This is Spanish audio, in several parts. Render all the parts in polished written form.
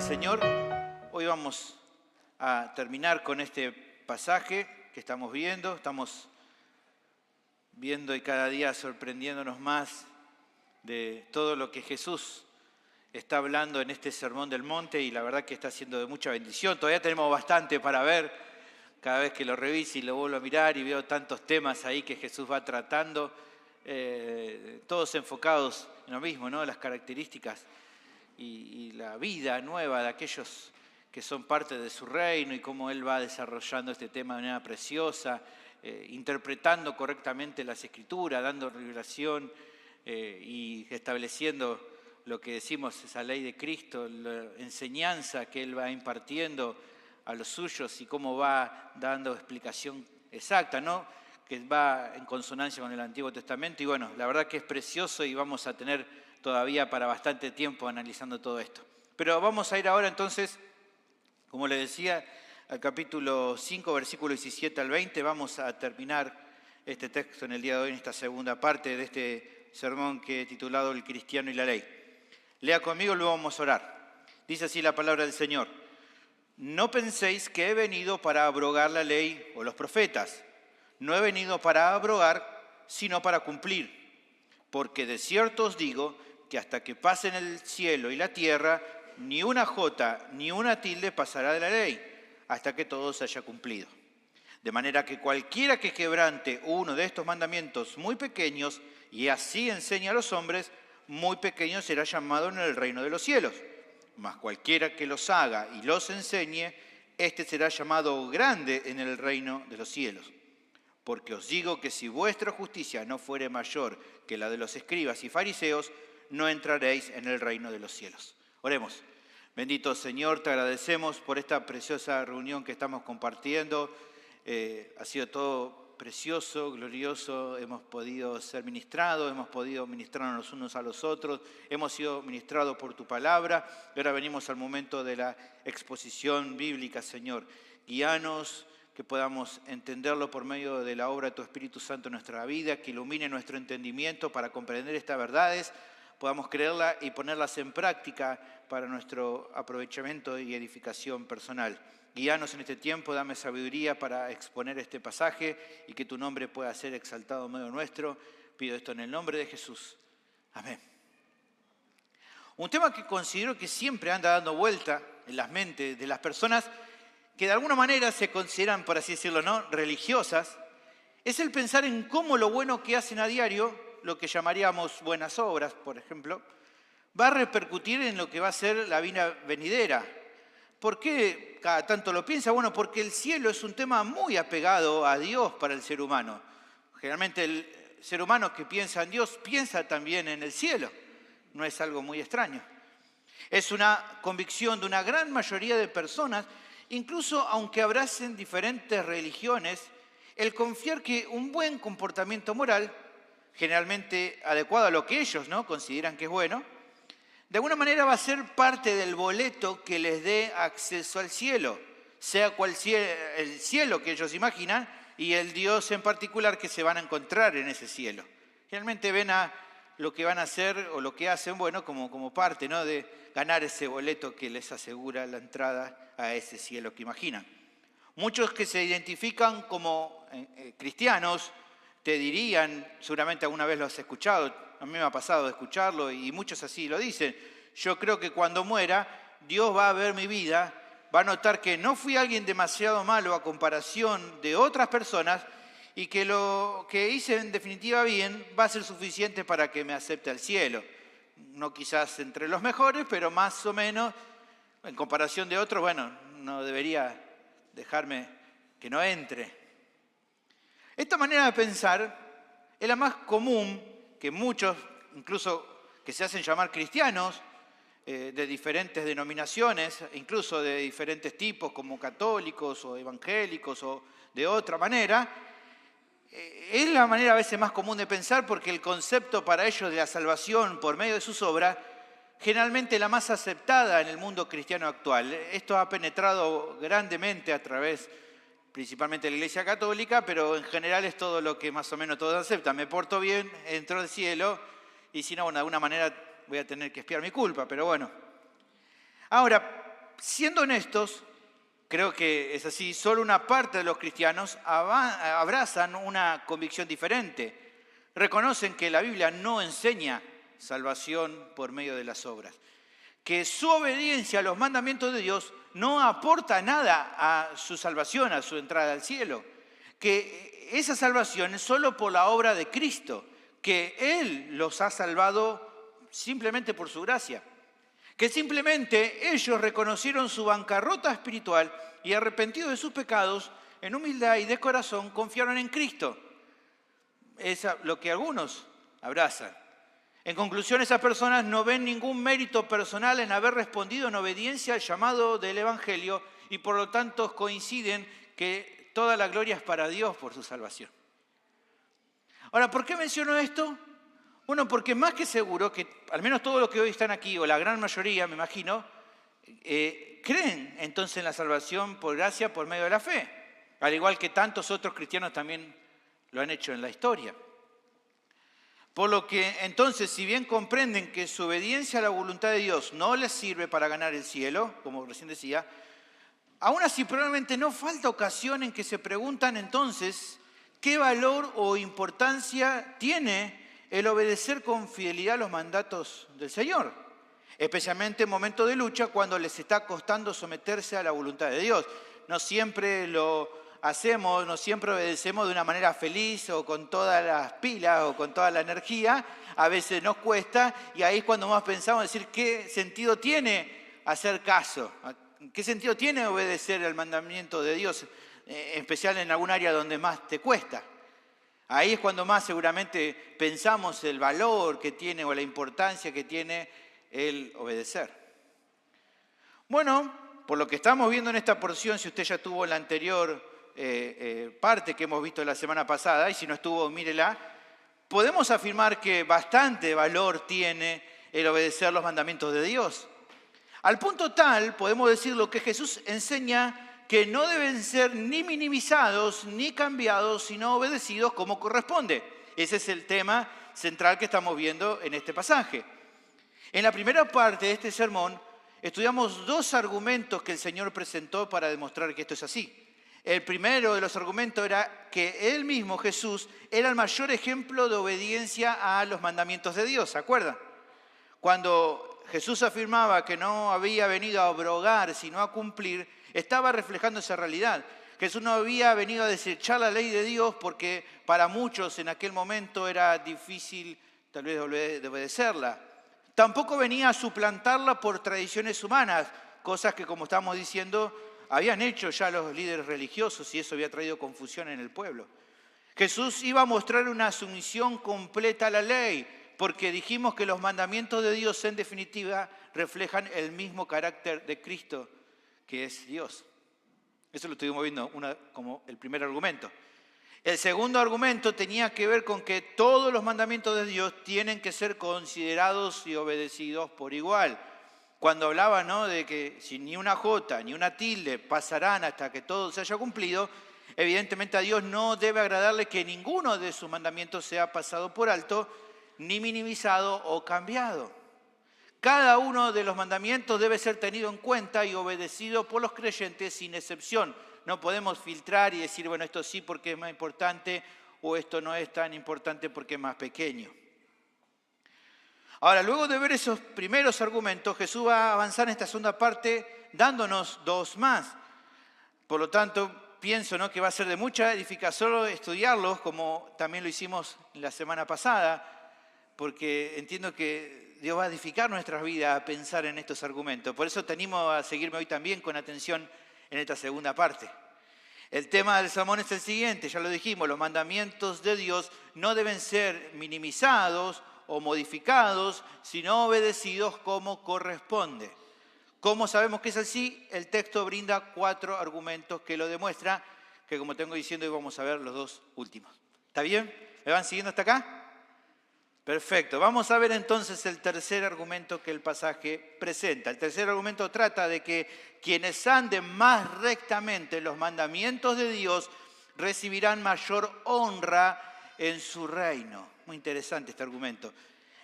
Señor. Hoy vamos a terminar con este pasaje que estamos viendo. Estamos viendo y cada día sorprendiéndonos más de todo lo que Jesús está hablando en este Sermón del Monte, y la verdad que está siendo de mucha bendición. Todavía tenemos bastante para ver. Cada vez que lo reviso y lo vuelvo a mirar y veo tantos temas ahí que Jesús va tratando, todos enfocados en lo mismo, ¿no? Las características y la vida nueva de aquellos que son parte de su reino y cómo Él va desarrollando este tema de manera preciosa, interpretando correctamente las Escrituras, dando revelación y estableciendo lo que decimos, esa ley de Cristo, la enseñanza que Él va impartiendo a los suyos y cómo va dando explicación exacta, ¿no? Que va en consonancia con el Antiguo Testamento. Y bueno, la verdad que es precioso y vamos a tener todavía para bastante tiempo analizando todo esto. Pero vamos a ir ahora entonces, como le decía, al capítulo 5, versículo 17 al 20. Vamos a terminar este texto en el día de hoy, en esta segunda parte de este sermón que he titulado El cristiano y la ley. Lea conmigo, luego vamos a orar. Dice así la palabra del Señor. No penséis que he venido para abrogar la ley o los profetas. No he venido para abrogar, sino para cumplir. Porque de cierto os digo que hasta que pasen el cielo y la tierra, ni una jota ni una tilde pasará de la ley, hasta que todo se haya cumplido. De manera que cualquiera que quebrante uno de estos mandamientos muy pequeños y así enseñe a los hombres, muy pequeño será llamado en el reino de los cielos. Mas cualquiera que los haga y los enseñe, éste será llamado grande en el reino de los cielos. Porque os digo que si vuestra justicia no fuere mayor que la de los escribas y fariseos, no entraréis en el reino de los cielos. Oremos. Bendito Señor, te agradecemos por esta preciosa reunión que estamos compartiendo. Ha sido todo precioso, glorioso, hemos podido ser ministrados, hemos podido ministrarnos los unos a los otros, hemos sido ministrados por tu palabra, y ahora venimos al momento de la exposición bíblica, Señor. Guíanos, que podamos entenderlo por medio de la obra de tu Espíritu Santo en nuestra vida, que ilumine nuestro entendimiento para comprender estas verdades, podamos creerlas y ponerlas en práctica para nuestro aprovechamiento y edificación personal. Guíanos en este tiempo, dame sabiduría para exponer este pasaje y que tu nombre pueda ser exaltado en medio nuestro. Pido esto en el nombre de Jesús. Amén. Un tema que considero que siempre anda dando vuelta en las mentes de las personas que de alguna manera se consideran, por así decirlo, ¿no?, religiosas, es el pensar en cómo lo bueno que hacen a diario, lo que llamaríamos buenas obras, por ejemplo, va a repercutir en lo que va a ser la vida venidera. ¿Por qué cada tanto lo piensa? Bueno, porque el cielo es un tema muy apegado a Dios para el ser humano. Generalmente el ser humano que piensa en Dios piensa también en el cielo. No es algo muy extraño. Es una convicción de una gran mayoría de personas, incluso aunque abracen diferentes religiones, el confiar que un buen comportamiento moral, generalmente adecuado a lo que ellos, ¿no?, consideran que es bueno, de alguna manera va a ser parte del boleto que les dé acceso al cielo, sea cual sea el cielo que ellos imaginan y el Dios en particular que se van a encontrar en ese cielo. Generalmente ven a lo que van a hacer o lo que hacen, bueno, como parte, ¿no?, de ganar ese boleto que les asegura la entrada a ese cielo que imaginan. Muchos que se identifican como cristianos te dirían, seguramente alguna vez lo has escuchado, a mí me ha pasado de escucharlo y muchos así lo dicen, yo creo que cuando muera Dios va a ver mi vida, va a notar que no fui alguien demasiado malo a comparación de otras personas y que lo que hice en definitiva bien va a ser suficiente para que me acepte al cielo. No quizás entre los mejores, pero más o menos en comparación de otros, bueno, no debería dejarme que no entre. Esta manera de pensar es la más común que muchos, incluso que se hacen llamar cristianos, de diferentes denominaciones, incluso de diferentes tipos como católicos o evangélicos o de otra manera, es la manera a veces más común de pensar porque el concepto para ellos de la salvación por medio de sus obras generalmente la más aceptada en el mundo cristiano actual. Esto ha penetrado grandemente a través principalmente de la Iglesia Católica, pero en general es todo lo que más o menos todos aceptan. Me porto bien, entro al cielo, y si no, bueno, de alguna manera voy a tener que expiar mi culpa, pero bueno. Ahora, siendo honestos, creo que es así, solo una parte de los cristianos abrazan una convicción diferente. Reconocen que la Biblia no enseña salvación por medio de las obras, que su obediencia a los mandamientos de Dios no aporta nada a su salvación, a su entrada al cielo, que esa salvación es solo por la obra de Cristo, que Él los ha salvado simplemente por su gracia, que simplemente ellos reconocieron su bancarrota espiritual y arrepentidos de sus pecados, en humildad y de corazón confiaron en Cristo. Es lo que algunos abrazan. En conclusión, esas personas no ven ningún mérito personal en haber respondido en obediencia al llamado del Evangelio y por lo tanto coinciden que toda la gloria es para Dios por su salvación. Ahora, ¿por qué menciono esto? Bueno, porque más que seguro que al menos todos los que hoy están aquí, o la gran mayoría, me imagino, creen entonces en la salvación por gracia por medio de la fe, al igual que tantos otros cristianos también lo han hecho en la historia. Por lo que entonces, si bien comprenden que su obediencia a la voluntad de Dios no les sirve para ganar el cielo, como recién decía, aún así probablemente no falta ocasión en que se preguntan entonces qué valor o importancia tiene el obedecer con fidelidad los mandatos del Señor, especialmente en momentos de lucha cuando les está costando someterse a la voluntad de Dios. No siempre lo hacemos, no siempre obedecemos de una manera feliz o con todas las pilas o con toda la energía. A veces nos cuesta y ahí es cuando más pensamos decir qué sentido tiene hacer caso, qué sentido tiene obedecer al mandamiento de Dios, en especial en algún área donde más te cuesta. Ahí es cuando más seguramente pensamos el valor que tiene o la importancia que tiene el obedecer. Bueno, por lo que estamos viendo en esta porción, si usted ya tuvo la anterior parte que hemos visto la semana pasada, y si no estuvo, mírela, podemos afirmar que bastante valor tiene el obedecer los mandamientos de Dios. Al punto tal, podemos decir lo que Jesús enseña, que no deben ser ni minimizados ni cambiados, sino obedecidos como corresponde. Ese es el tema central que estamos viendo en este pasaje. En la primera parte de este sermón, estudiamos dos argumentos que el Señor presentó para demostrar que esto es así. El primero de los argumentos era que Él mismo, Jesús, era el mayor ejemplo de obediencia a los mandamientos de Dios, ¿se acuerdan? Cuando Jesús afirmaba que no había venido a abrogar, sino a cumplir, estaba reflejando esa realidad. Jesús no había venido a desechar la ley de Dios porque para muchos en aquel momento era difícil tal vez de obedecerla. Tampoco venía a suplantarla por tradiciones humanas, cosas que, como estamos diciendo, habían hecho ya los líderes religiosos y eso había traído confusión en el pueblo. Jesús iba a mostrar una sumisión completa a la ley, porque dijimos que los mandamientos de Dios en definitiva reflejan el mismo carácter de Cristo, que es Dios. Eso lo estuvimos viendo como el primer argumento. El segundo argumento tenía que ver con que todos los mandamientos de Dios tienen que ser considerados y obedecidos por igual. Cuando hablaba, ¿no?, de que si ni una jota ni una tilde pasarán hasta que todo se haya cumplido, evidentemente a Dios no debe agradarle que ninguno de sus mandamientos sea pasado por alto, ni minimizado o cambiado. Cada uno de los mandamientos debe ser tenido en cuenta y obedecido por los creyentes sin excepción. No podemos filtrar y decir, bueno, esto sí porque es más importante o esto no es tan importante porque es más pequeño. Ahora, luego de ver esos primeros argumentos, Jesús va a avanzar en esta segunda parte dándonos dos más. Por lo tanto, pienso, ¿no?, que va a ser de mucha edificación solo estudiarlos, como también lo hicimos la semana pasada, porque entiendo que Dios va a edificar nuestras vidas a pensar en estos argumentos. Por eso te animo a seguirme hoy también con atención en esta segunda parte. El tema del sermón es el siguiente, ya lo dijimos, los mandamientos de Dios no deben ser minimizados o modificados, sino obedecidos como corresponde. ¿Cómo sabemos que es así? El texto brinda 4 argumentos que lo demuestran, que como tengo diciendo hoy vamos a ver los 2 últimos. ¿Está bien? ¿Me van siguiendo hasta acá? Perfecto. Vamos a ver entonces el tercer argumento que el pasaje presenta. El tercer argumento trata de que quienes anden más rectamente los mandamientos de Dios recibirán mayor honra en su reino. Muy interesante este argumento.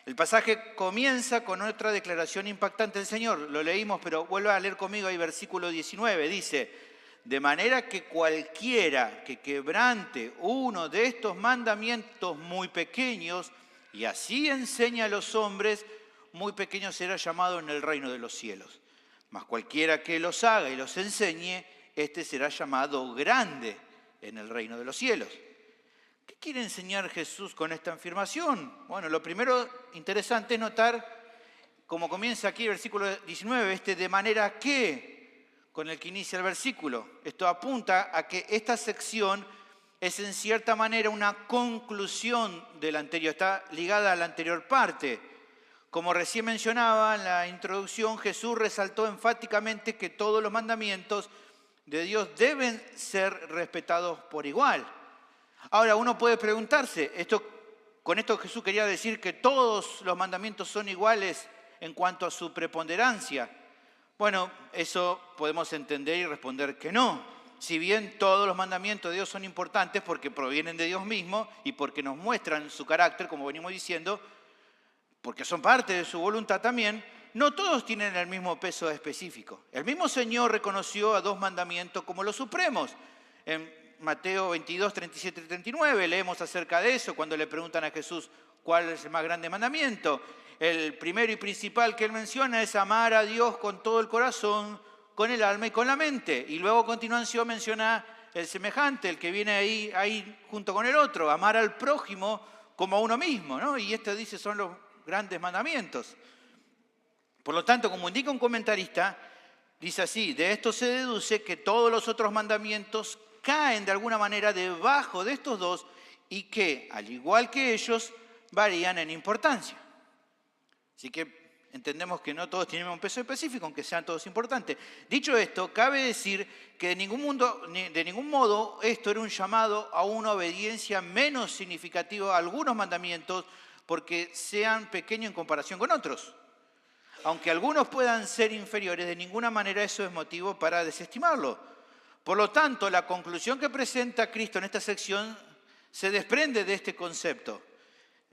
El pasaje comienza con otra declaración impactante del Señor. Lo leímos, pero vuelva a leer conmigo ahí versículo 19. Dice, de manera que cualquiera que quebrante uno de estos mandamientos muy pequeños y así enseña a los hombres, muy pequeño será llamado en el reino de los cielos. Mas cualquiera que los haga y los enseñe, este será llamado grande en el reino de los cielos. ¿Qué quiere enseñar Jesús con esta afirmación? Bueno, lo primero interesante es notar, como comienza aquí el versículo 19, de manera que, con el que inicia el versículo. Esto apunta a que esta sección es en cierta manera una conclusión de la anterior, está ligada a la anterior parte. Como recién mencionaba en la introducción, Jesús resaltó enfáticamente que todos los mandamientos de Dios deben ser respetados por igual. Ahora, uno puede preguntarse, ¿con esto Jesús quería decir que todos los mandamientos son iguales en cuanto a su preponderancia? Bueno, eso podemos entender y responder que no. Si bien todos los mandamientos de Dios son importantes porque provienen de Dios mismo y porque nos muestran su carácter, como venimos diciendo, porque son parte de su voluntad también, no todos tienen el mismo peso específico. El mismo Señor reconoció a 2 mandamientos como los supremos. En Mateo 22, 37 y 39 leemos acerca de eso cuando le preguntan a Jesús cuál es el más grande mandamiento. El primero y principal que él menciona es amar a Dios con todo el corazón, con el alma y con la mente. Y luego a continuación menciona el semejante, el que viene ahí junto con el otro, amar al prójimo como a uno mismo, ¿no? Y esto dice son los grandes mandamientos. Por lo tanto, como indica un comentarista, dice así, de esto se deduce que todos los otros mandamientos caen de alguna manera debajo de estos 2 y que, al igual que ellos, varían en importancia. Así que entendemos que no todos tienen un peso específico, aunque sean todos importantes. Dicho esto, cabe decir que de ningún modo esto era un llamado a una obediencia menos significativa a algunos mandamientos porque sean pequeños en comparación con otros. Aunque algunos puedan ser inferiores, de ninguna manera eso es motivo para desestimarlo. Por lo tanto, la conclusión que presenta Cristo en esta sección se desprende de este concepto.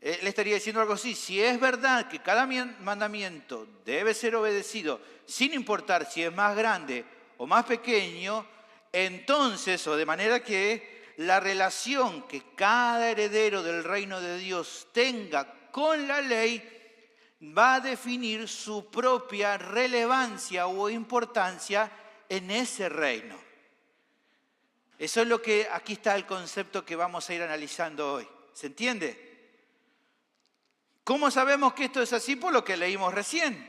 Él estaría diciendo algo así, si es verdad que cada mandamiento debe ser obedecido sin importar si es más grande o más pequeño, entonces, o de manera que la relación que cada heredero del reino de Dios tenga con la ley va a definir su propia relevancia o importancia en ese reino. Eso es lo que aquí está el concepto que vamos a ir analizando hoy. ¿Se entiende? ¿Cómo sabemos que esto es así? Por lo que leímos recién.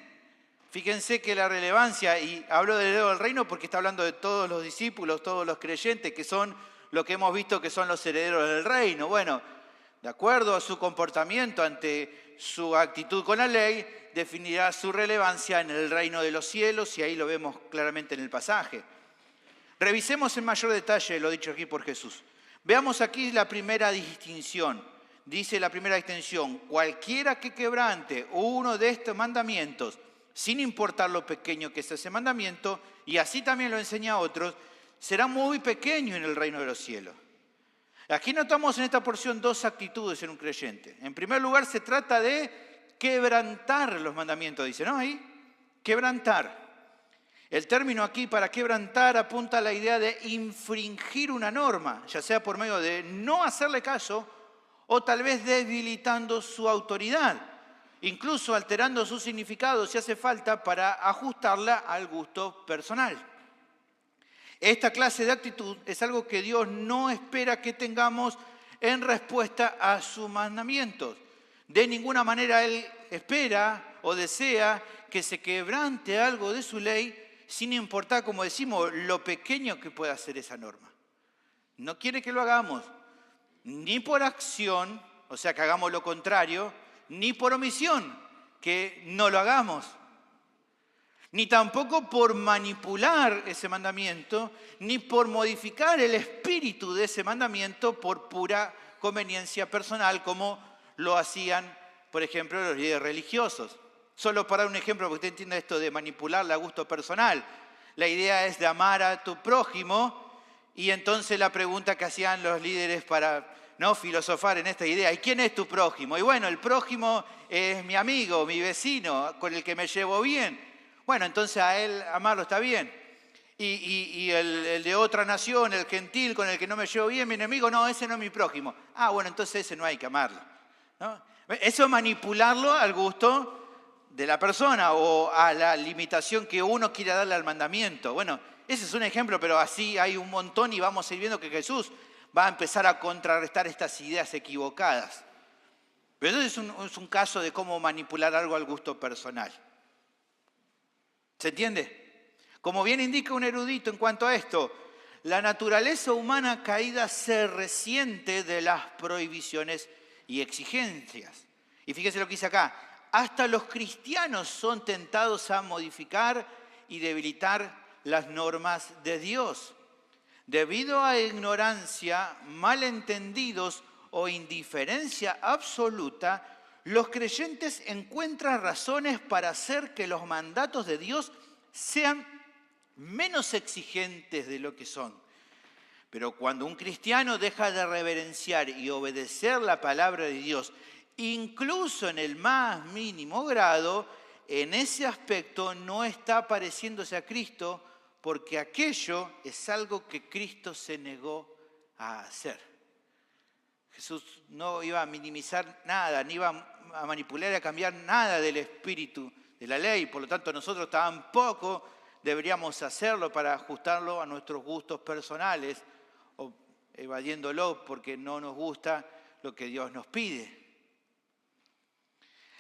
Fíjense que la relevancia, y hablo del heredero del reino porque está hablando de todos los discípulos, todos los creyentes, que son lo que hemos visto que son los herederos del reino. Bueno, de acuerdo a su comportamiento ante su actitud con la ley, definirá su relevancia en el reino de los cielos, y ahí lo vemos claramente en el pasaje. Revisemos en mayor detalle lo dicho aquí por Jesús. Veamos aquí la primera distinción. Dice la primera distinción, cualquiera que quebrante uno de estos mandamientos, sin importar lo pequeño que es ese mandamiento, y así también lo enseña a otros, será muy pequeño en el reino de los cielos. Aquí notamos en esta porción 2 actitudes en un creyente. En primer lugar, se trata de quebrantar los mandamientos, dice, ¿no? Ahí, quebrantar. El término aquí para quebrantar apunta a la idea de infringir una norma, ya sea por medio de no hacerle caso o tal vez debilitando su autoridad, incluso alterando su significado si hace falta para ajustarla al gusto personal. Esta clase de actitud es algo que Dios no espera que tengamos en respuesta a sus mandamientos. De ninguna manera Él espera o desea que se quebrante algo de su ley sin importar, como decimos, lo pequeño que pueda ser esa norma. No quiere que lo hagamos ni por acción, o sea, que hagamos lo contrario, ni por omisión, que no lo hagamos. Ni tampoco por manipular ese mandamiento, ni por modificar el espíritu de ese mandamiento por pura conveniencia personal, como lo hacían, por ejemplo, los líderes religiosos. Solo para dar un ejemplo, porque usted entiende esto de manipular a gusto personal. La idea es de amar a tu prójimo, y entonces la pregunta que hacían los líderes para ¿no?, filosofar en esta idea. ¿Y quién es tu prójimo? Y bueno, el prójimo es mi amigo, mi vecino, con el que me llevo bien. Bueno, entonces a él amarlo está bien. Y el de otra nación, el gentil con el que no me llevo bien, mi enemigo, no, ese no es mi prójimo. Ah, bueno, entonces ese no hay que amarlo, ¿no? Eso es manipularlo al gusto de la persona o a la limitación que uno quiera darle al mandamiento. Bueno, ese es un ejemplo, pero así hay un montón y vamos a ir viendo que Jesús va a empezar a contrarrestar estas ideas equivocadas. Pero eso es un caso de cómo manipular algo al gusto personal. ¿Se entiende? Como bien indica un erudito en cuanto a esto, la naturaleza humana caída se resiente de las prohibiciones y exigencias. Y fíjese lo que dice acá, hasta los cristianos son tentados a modificar y debilitar las normas de Dios. Debido a ignorancia, malentendidos o indiferencia absoluta, los creyentes encuentran razones para hacer que los mandatos de Dios sean menos exigentes de lo que son. Pero cuando un cristiano deja de reverenciar y obedecer la palabra de Dios, incluso en el más mínimo grado, en ese aspecto no está pareciéndose a Cristo, porque aquello es algo que Cristo se negó a hacer. Jesús no iba a minimizar nada, ni iba a manipular y a cambiar nada del espíritu de la ley. Por lo tanto, nosotros tampoco deberíamos hacerlo para ajustarlo a nuestros gustos personales o evadiéndolo porque no nos gusta lo que Dios nos pide.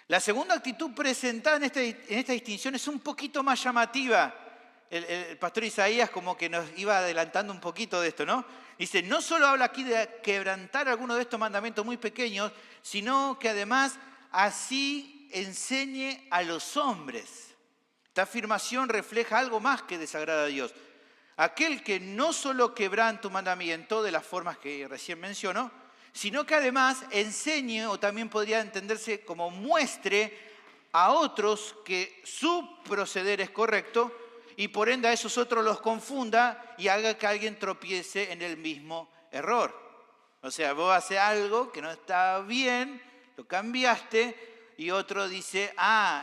La segunda actitud presentada en esta distinción es un poquito más llamativa. El pastor Isaías como que nos iba adelantando un poquito de esto, ¿no? Dice, no solo habla aquí de quebrantar algunos de estos mandamientos muy pequeños, sino que además así enseñe a los hombres. Esta afirmación refleja algo más que desagrada a Dios. Aquel que no solo quebranta un mandamiento de las formas que recién mencionó, sino que además enseñe, o también podría entenderse como muestre a otros que su proceder es correcto, y por ende a esos otros los confunda y haga que alguien tropiece en el mismo error. O sea, vos haces algo que no está bien, lo cambiaste y otro dice,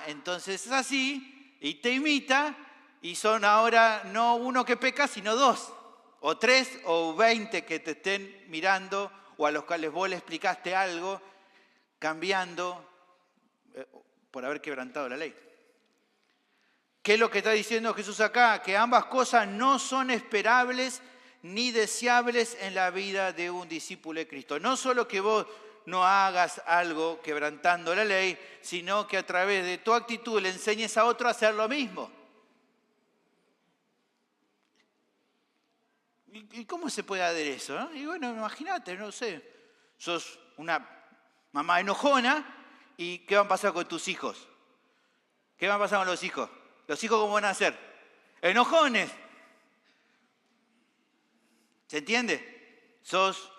entonces es así, y te imita, y son ahora no uno que peca, sino dos, o tres, o 20 que te estén mirando, o a los cuales vos le explicaste algo, cambiando por haber quebrantado la ley. ¿Qué es lo que está diciendo Jesús acá? Que ambas cosas no son esperables ni deseables en la vida de un discípulo de Cristo. No solo que vos no hagas algo quebrantando la ley, sino que a través de tu actitud le enseñes a otro a hacer lo mismo. ¿Y cómo se puede hacer eso? ¿No? Y bueno, imagínate, no sé, sos una mamá enojona y ¿qué va a pasar con tus hijos? ¿Qué va a pasar con los hijos? ¿Los hijos cómo van a ser? Enojones. ¿Se entiende? Sos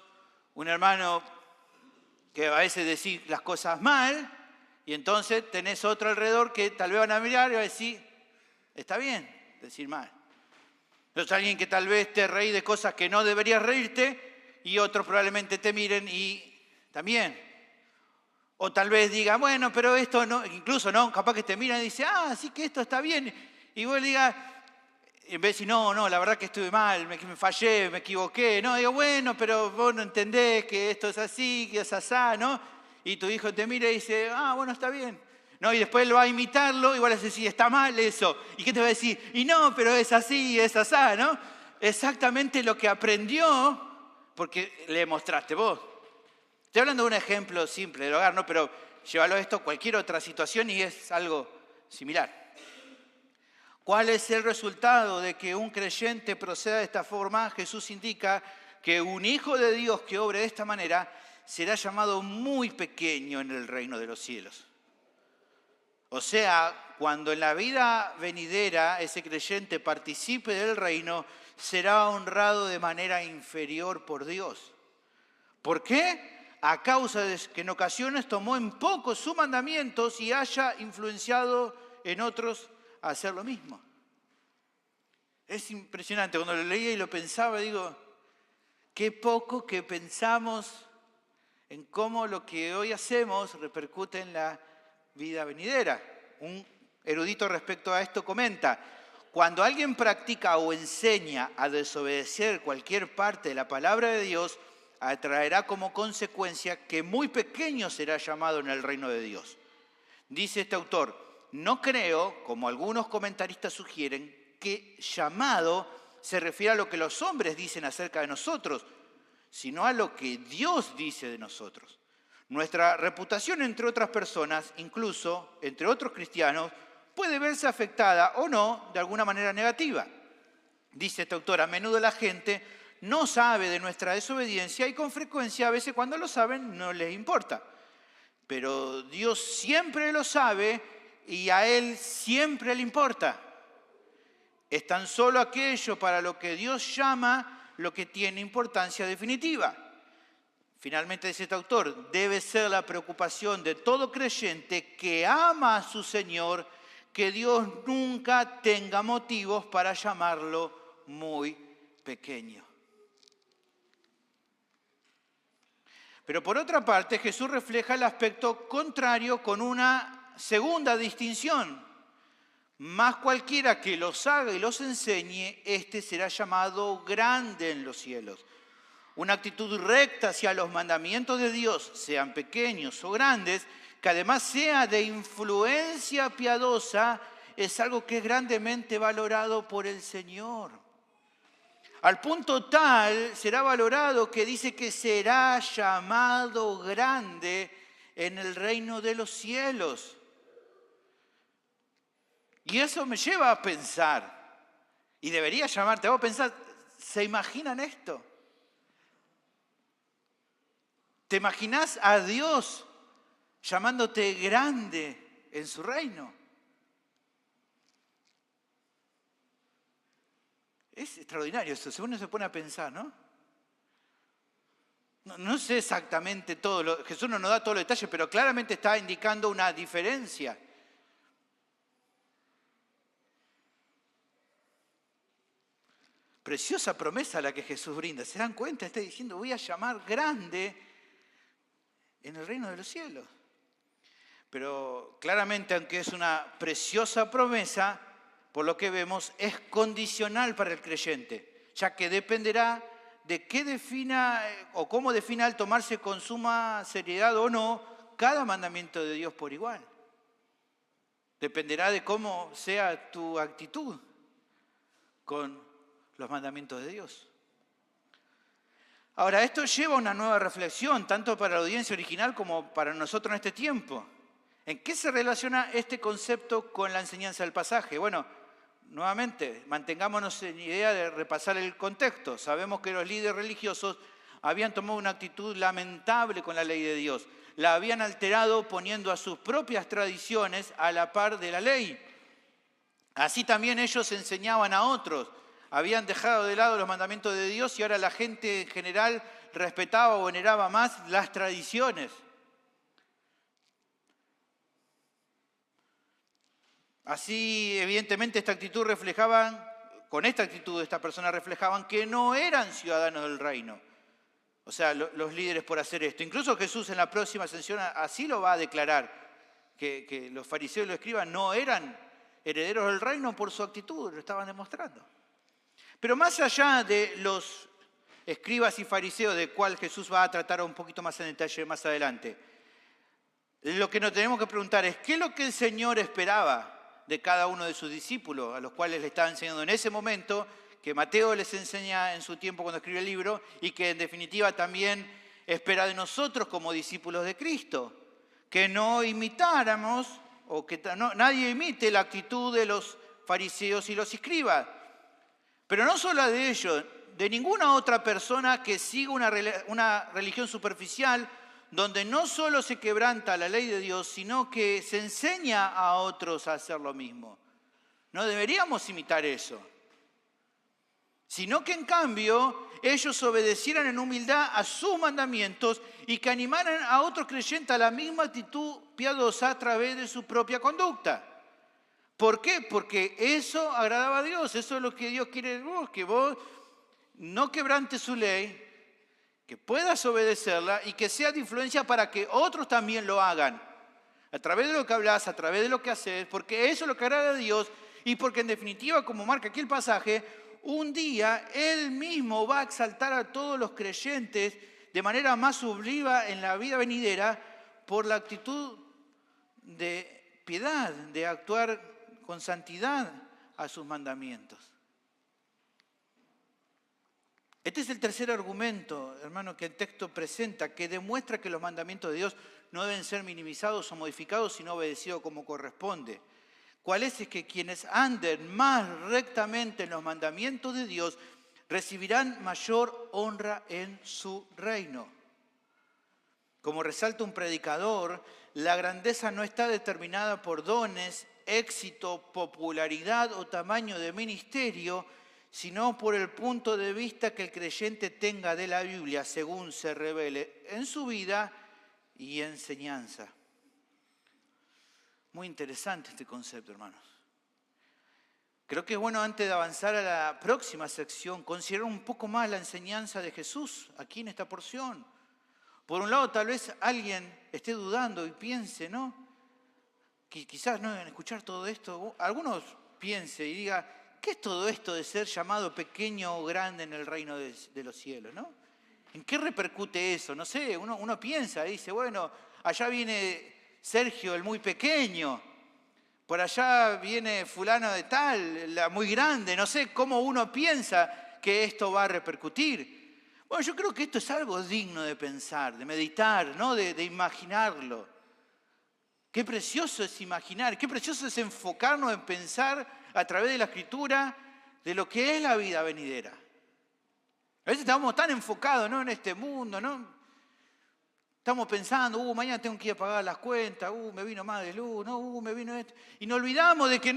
un hermano que a veces decís las cosas mal y entonces tenés otro alrededor que tal vez van a mirar y va a decir, está bien decir mal. Sos alguien que tal vez te reí de cosas que no deberías reírte y otros probablemente te miren y también. O tal vez diga, bueno, pero esto no, incluso no, capaz que te miran y dice, sí que esto está bien. Y vos digas, en vez de decir, no, la verdad que estuve mal, me fallé, me equivoqué. No, digo, bueno, pero vos no entendés que esto es así, que es asá, ¿no? Y tu hijo te mira y dice, bueno, está bien. No, y después él va a imitarlo y vos le decís, sí, está mal eso. ¿Y qué te va a decir? Y no, pero es así, es asá, ¿no? Exactamente lo que aprendió porque le mostraste vos. Estoy hablando de un ejemplo simple del hogar, ¿no? Pero llévalo a esto a cualquier otra situación y es algo similar. ¿Cuál es el resultado de que un creyente proceda de esta forma? Jesús indica que un hijo de Dios que obre de esta manera será llamado muy pequeño en el reino de los cielos. O sea, cuando en la vida venidera ese creyente participe del reino, será honrado de manera inferior por Dios. ¿Por qué? A causa de que en ocasiones tomó en poco sus mandamientos y haya influenciado en otros a hacer lo mismo. Es impresionante, cuando lo leía y lo pensaba, digo, qué poco que pensamos en cómo lo que hoy hacemos repercute en la vida venidera. Un erudito respecto a esto comenta: cuando alguien practica o enseña a desobedecer cualquier parte de la palabra de Dios, atraerá como consecuencia que muy pequeño será llamado en el reino de Dios. Dice este autor: no creo, como algunos comentaristas sugieren, que llamado se refiere a lo que los hombres dicen acerca de nosotros, sino a lo que Dios dice de nosotros. Nuestra reputación entre otras personas, incluso entre otros cristianos, puede verse afectada o no de alguna manera negativa. Dice este autor: a menudo la gente no sabe de nuestra desobediencia y con frecuencia, a veces cuando lo saben, no les importa. Pero Dios siempre lo sabe y a Él siempre le importa. Es tan solo aquello para lo que Dios llama lo que tiene importancia definitiva. Finalmente, dice este autor, debe ser la preocupación de todo creyente que ama a su Señor que Dios nunca tenga motivos para llamarlo muy pequeño. Pero por otra parte, Jesús refleja el aspecto contrario con una segunda distinción. Más cualquiera que los haga y los enseñe, éste será llamado grande en los cielos. Una actitud recta hacia los mandamientos de Dios, sean pequeños o grandes, que además sea de influencia piadosa, es algo que es grandemente valorado por el Señor. Al punto tal será valorado que dice que será llamado grande en el reino de los cielos. Y eso me lleva a pensar, y debería llamarte a pensar, ¿se imaginan esto? ¿Te imaginás a Dios llamándote grande en su reino? Es extraordinario eso, según uno se pone a pensar, ¿no? No sé exactamente todo, Jesús no nos da todos los detalles, pero claramente está indicando una diferencia. Preciosa promesa la que Jesús brinda. ¿Se dan cuenta? Está diciendo, voy a llamar grande en el reino de los cielos. Pero claramente, aunque es una preciosa promesa, por lo que vemos, es condicional para el creyente, ya que dependerá de qué defina o cómo defina al tomarse con suma seriedad o no cada mandamiento de Dios por igual. Dependerá de cómo sea tu actitud con los mandamientos de Dios. Ahora, esto lleva a una nueva reflexión, tanto para la audiencia original como para nosotros en este tiempo. ¿En qué se relaciona este concepto con la enseñanza del pasaje? Bueno, nuevamente, mantengámonos en idea de repasar el contexto. Sabemos que los líderes religiosos habían tomado una actitud lamentable con la ley de Dios. La habían alterado poniendo a sus propias tradiciones a la par de la ley. Así también ellos enseñaban a otros. Habían dejado de lado los mandamientos de Dios y ahora la gente en general respetaba o veneraba más las tradiciones. Así, evidentemente, con esta actitud estas personas reflejaban que no eran ciudadanos del reino. O sea, los líderes por hacer esto. Incluso Jesús en la próxima ascensión así lo va a declarar, que los fariseos y los escribas no eran herederos del reino por su actitud, lo estaban demostrando. Pero más allá de los escribas y fariseos, de cual Jesús va a tratar un poquito más en detalle más adelante, lo que nos tenemos que preguntar es, ¿qué es lo que el Señor esperaba de cada uno de sus discípulos, a los cuales le estaba enseñando en ese momento, que Mateo les enseña en su tiempo cuando escribe el libro, y que en definitiva también espera de nosotros como discípulos de Cristo? Que no imitáramos, o que nadie imite la actitud de los fariseos y los escribas. Pero no solo de ellos, de ninguna otra persona que siga una religión superficial, donde no solo se quebranta la ley de Dios, sino que se enseña a otros a hacer lo mismo. No deberíamos imitar eso, sino que en cambio ellos obedecieran en humildad a sus mandamientos y que animaran a otros creyentes a la misma actitud piadosa a través de su propia conducta. ¿Por qué? Porque eso agradaba a Dios, eso es lo que Dios quiere de vos, que vos no quebrantes su ley, que puedas obedecerla y que sea de influencia para que otros también lo hagan. A través de lo que hablas, a través de lo que haces, porque eso es lo que agrada a Dios y porque en definitiva, como marca aquí el pasaje, un día Él mismo va a exaltar a todos los creyentes de manera más sublime en la vida venidera por la actitud de piedad, de actuar con santidad a sus mandamientos. Este es el tercer argumento, hermano, que el texto presenta, que demuestra que los mandamientos de Dios no deben ser minimizados o modificados, sino obedecidos como corresponde. ¿Cuál es? Es que quienes anden más rectamente en los mandamientos de Dios recibirán mayor honra en su reino. Como resalta un predicador, la grandeza no está determinada por dones, éxito, popularidad o tamaño de ministerio, sino por el punto de vista que el creyente tenga de la Biblia según se revele en su vida y enseñanza. Muy interesante este concepto, hermanos. Creo que es bueno, antes de avanzar a la próxima sección, considerar un poco más la enseñanza de Jesús aquí en esta porción. Por un lado, tal vez alguien esté dudando y piense, ¿no? Que quizás no en escuchar todo esto, algunos piense y diga, ¿qué es todo esto de ser llamado pequeño o grande en el reino de los cielos, ¿no? ¿En qué repercute eso? No sé, uno piensa y dice, bueno, allá viene Sergio el muy pequeño, por allá viene fulano de tal, la muy grande, no sé cómo uno piensa que esto va a repercutir. Bueno, yo creo que esto es algo digno de pensar, de meditar, ¿no? de imaginarlo. Qué precioso es imaginar, qué precioso es enfocarnos en pensar a través de la Escritura de lo que es la vida venidera. A veces estamos tan enfocados, ¿no? En este mundo, ¿no? Estamos pensando, mañana tengo que ir a pagar las cuentas, me vino más de luz, no, me vino esto. Y nos olvidamos de que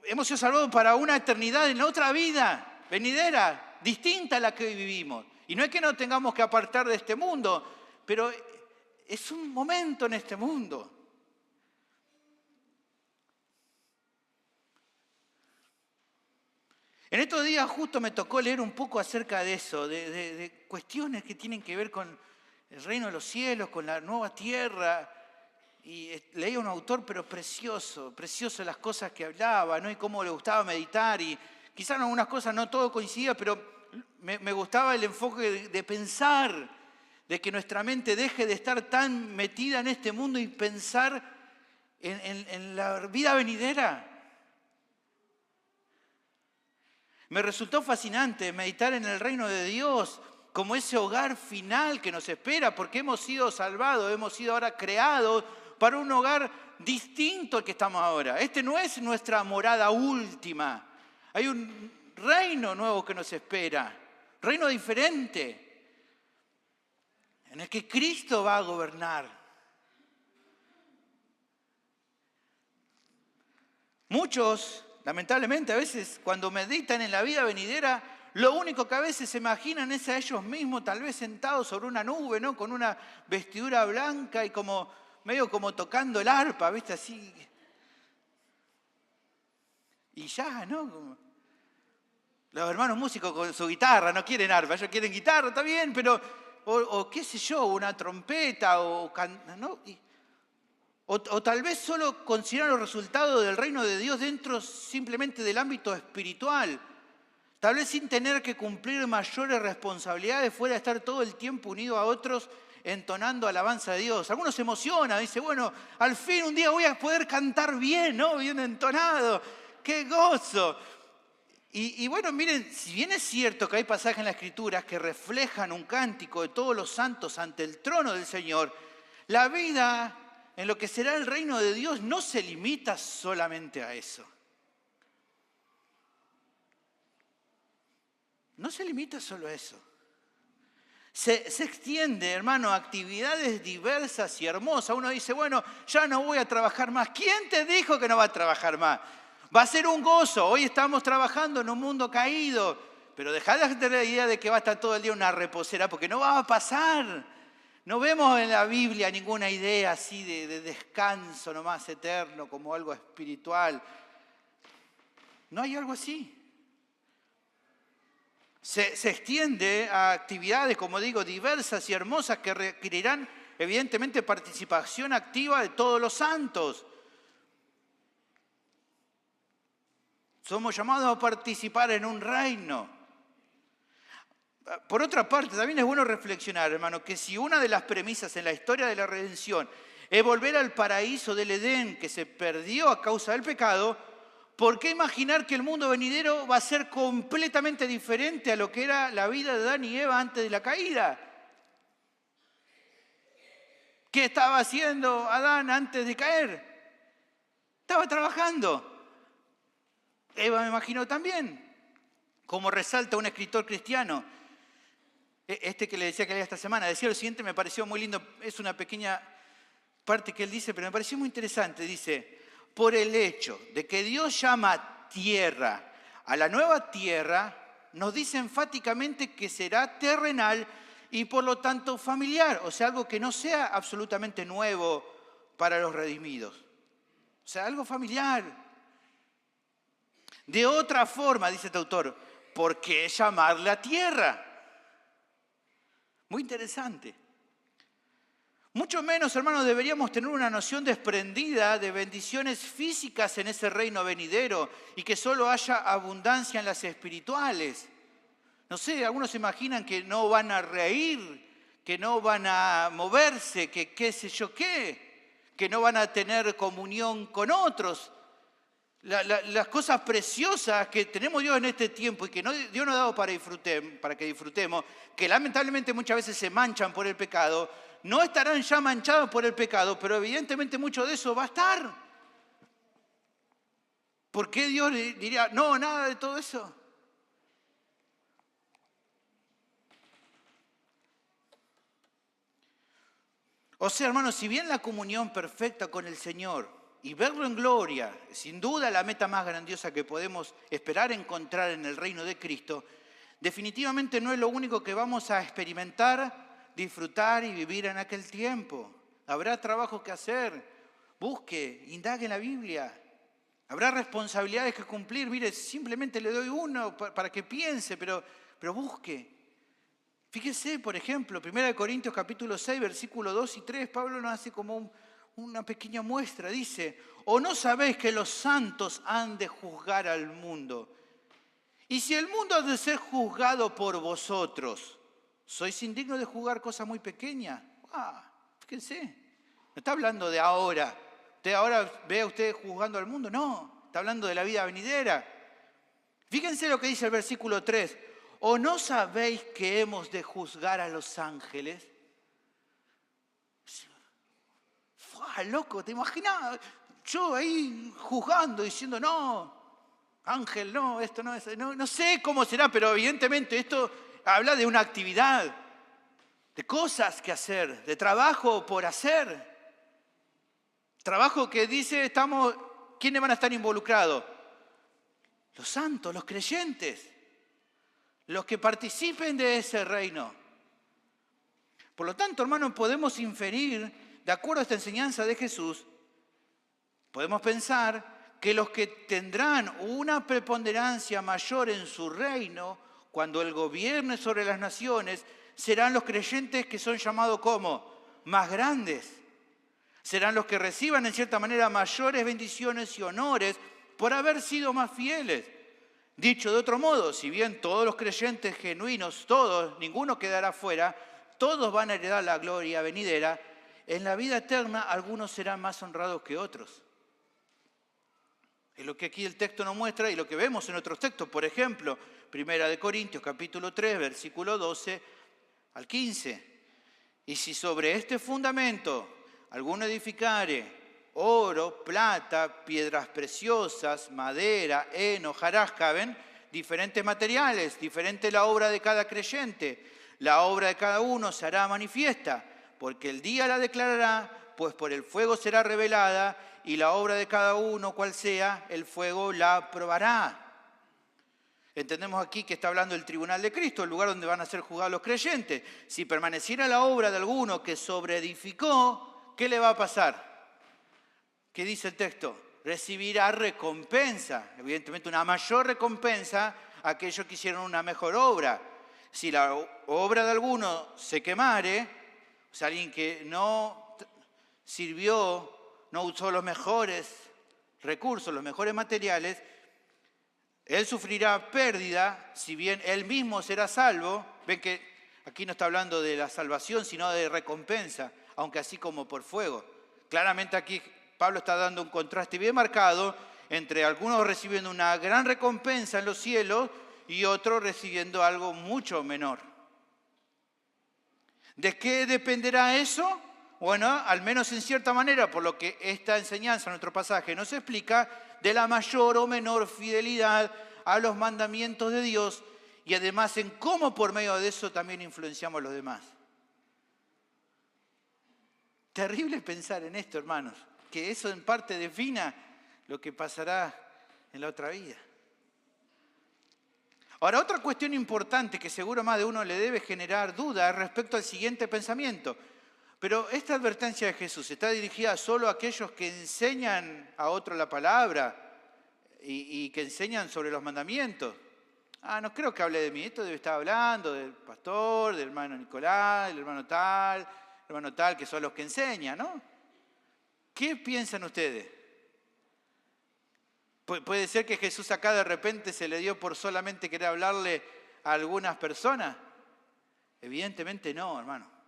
hemos sido salvados para una eternidad en la otra vida venidera, distinta a la que hoy vivimos. Y no es que nos tengamos que apartar de este mundo, pero es un momento en este mundo. En estos días justo me tocó leer un poco acerca de eso, de cuestiones que tienen que ver con el reino de los cielos, con la nueva tierra. Y leía un autor, pero precioso las cosas que hablaba, ¿no? Y cómo le gustaba meditar. Y quizás en algunas cosas no todo coincidía, pero me gustaba el enfoque de pensar, de que nuestra mente deje de estar tan metida en este mundo y pensar en la vida venidera. Me resultó fascinante meditar en el reino de Dios como ese hogar final que nos espera, porque hemos sido salvados, hemos sido ahora creados para un hogar distinto al que estamos ahora. Este no es nuestra morada última. Hay un reino nuevo que nos espera, reino diferente, en el que Cristo va a gobernar. Muchos, lamentablemente, a veces cuando meditan en la vida venidera, lo único que a veces se imaginan es a ellos mismos, tal vez sentados sobre una nube, ¿no? Con una vestidura blanca y medio como tocando el arpa, ¿viste? Así. Y ya, ¿no? Los hermanos músicos con su guitarra no quieren arpa, ellos quieren guitarra, está bien, pero, o qué sé yo, una trompeta, ¿no? O tal vez solo considerar los resultados del reino de Dios dentro simplemente del ámbito espiritual. Tal vez sin tener que cumplir mayores responsabilidades, fuera de estar todo el tiempo unido a otros entonando alabanza de Dios. Algunos se emocionan, dicen, bueno, al fin un día voy a poder cantar bien, ¿no? Bien entonado. ¡Qué gozo! Y bueno, miren, si bien es cierto que hay pasajes en las Escrituras que reflejan un cántico de todos los santos ante el trono del Señor, la vida en lo que será el reino de Dios no se limita solamente a eso. No se limita solo a eso. Se extiende, hermano, a actividades diversas y hermosas. Uno dice, bueno, ya no voy a trabajar más. ¿Quién te dijo que no va a trabajar más? Va a ser un gozo. Hoy estamos trabajando en un mundo caído. Pero dejad de tener la idea de que va a estar todo el día una reposera, porque no va a pasar. No vemos en la Biblia ninguna idea así de descanso nomás eterno, como algo espiritual. No hay algo así. Se extiende a actividades, como digo, diversas y hermosas que requerirán evidentemente participación activa de todos los santos. Somos llamados a participar en un reino. Por otra parte, también es bueno reflexionar, hermano, que si una de las premisas en la historia de la redención es volver al paraíso del Edén que se perdió a causa del pecado, ¿por qué imaginar que el mundo venidero va a ser completamente diferente a lo que era la vida de Adán y Eva antes de la caída? ¿Qué estaba haciendo Adán antes de caer? Estaba trabajando. Eva me imagino también, como resalta un escritor cristiano. Este que le decía que leía esta semana, decía lo siguiente, me pareció muy lindo, es una pequeña parte que él dice, pero me pareció muy interesante. Dice, por el hecho de que Dios llama tierra a la nueva tierra, nos dice enfáticamente que será terrenal y por lo tanto familiar, o sea, algo que no sea absolutamente nuevo para los redimidos. O sea, algo familiar. De otra forma, dice este autor, ¿por qué llamarla tierra? Muy interesante. Mucho menos, hermanos, deberíamos tener una noción desprendida de bendiciones físicas en ese reino venidero y que solo haya abundancia en las espirituales. No sé, algunos se imaginan que no van a reír, que no van a moverse, que qué sé yo qué, que no van a tener comunión con otros. Las cosas preciosas que tenemos Dios en este tiempo y que Dios nos ha dado para que disfrutemos, que lamentablemente muchas veces se manchan por el pecado, no estarán ya manchados por el pecado, pero evidentemente mucho de eso va a estar. ¿Por qué Dios diría, no, nada de todo eso? O sea, hermanos, si bien la comunión perfecta con el Señor y verlo en gloria, sin duda la meta más grandiosa que podemos esperar encontrar en el reino de Cristo, definitivamente no es lo único que vamos a experimentar, disfrutar y vivir en aquel tiempo. Habrá trabajo que hacer, busque, indague en la Biblia. Habrá responsabilidades que cumplir. Mire, simplemente le doy uno para que piense, pero busque. Fíjese, por ejemplo, 1 Corintios capítulo 6, versículos 2 y 3, Pablo nos hace como una pequeña muestra. Dice, ¿o no sabéis que los santos han de juzgar al mundo? Y si el mundo ha de ser juzgado por vosotros, ¿sois indignos de juzgar cosas muy pequeñas? Fíjense, no está hablando de ahora. ¿Usted ahora ve a usted juzgando al mundo? No, está hablando de la vida venidera. Fíjense lo que dice el versículo 3. ¿O no sabéis que hemos de juzgar a los ángeles? Loco, ¿te imaginas? Yo ahí juzgando, diciendo, no, ángel, no, esto no es... No sé cómo será, pero evidentemente esto habla de una actividad, de cosas que hacer, de trabajo por hacer. Trabajo que dice, ¿quiénes van a estar involucrados? Los santos, los creyentes. Los que participen de ese reino. Por lo tanto, hermanos, podemos inferir, de acuerdo a esta enseñanza de Jesús, podemos pensar que los que tendrán una preponderancia mayor en su reino, cuando Él gobierne sobre las naciones, serán los creyentes que son llamados como más grandes. Serán los que reciban en cierta manera mayores bendiciones y honores por haber sido más fieles. Dicho de otro modo, si bien todos los creyentes genuinos, todos, ninguno quedará fuera, todos van a heredar la gloria venidera, en la vida eterna algunos serán más honrados que otros. Es lo que aquí el texto nos muestra y lo que vemos en otros textos. Por ejemplo, 1 Corintios capítulo 3, versículo 12 al 15. Y si sobre este fundamento alguno edificare oro, plata, piedras preciosas, madera, heno, hojarasca, ¿ven? Diferentes materiales, diferente la obra de cada creyente. La obra de cada uno se hará manifiesta, porque el día la declarará, pues por el fuego será revelada, y la obra de cada uno, cual sea, el fuego la probará. Entendemos aquí que está hablando del tribunal de Cristo, el lugar donde van a ser juzgados los creyentes. Si permaneciera la obra de alguno que sobreedificó, ¿qué le va a pasar? ¿Qué dice el texto? Recibirá recompensa, evidentemente una mayor recompensa a aquellos que hicieron una mejor obra. Si la obra de alguno se quemare, o sea, alguien que no sirvió, no usó los mejores recursos, los mejores materiales, él sufrirá pérdida, si bien él mismo será salvo. Ven que aquí no está hablando de la salvación, sino de recompensa, aunque así como por fuego. Claramente aquí Pablo está dando un contraste bien marcado entre algunos recibiendo una gran recompensa en los cielos y otros recibiendo algo mucho menor. ¿De qué dependerá eso? Bueno, al menos en cierta manera, por lo que esta enseñanza, nuestro pasaje, nos explica, de la mayor o menor fidelidad a los mandamientos de Dios y además en cómo por medio de eso también influenciamos a los demás. Terrible pensar en esto, hermanos, que eso en parte defina lo que pasará en la otra vida. Ahora, otra cuestión importante que seguro más de uno le debe generar dudas respecto al siguiente pensamiento. Pero esta advertencia de Jesús está dirigida solo a aquellos que enseñan a otros la palabra y que enseñan sobre los mandamientos. No creo que hable de mí, esto debe estar hablando del pastor, del hermano Nicolás, del hermano tal, que son los que enseñan, ¿no? ¿Qué piensan ustedes? ¿Puede ser que Jesús acá de repente se le dio por solamente querer hablarle a algunas personas? Evidentemente no, hermano.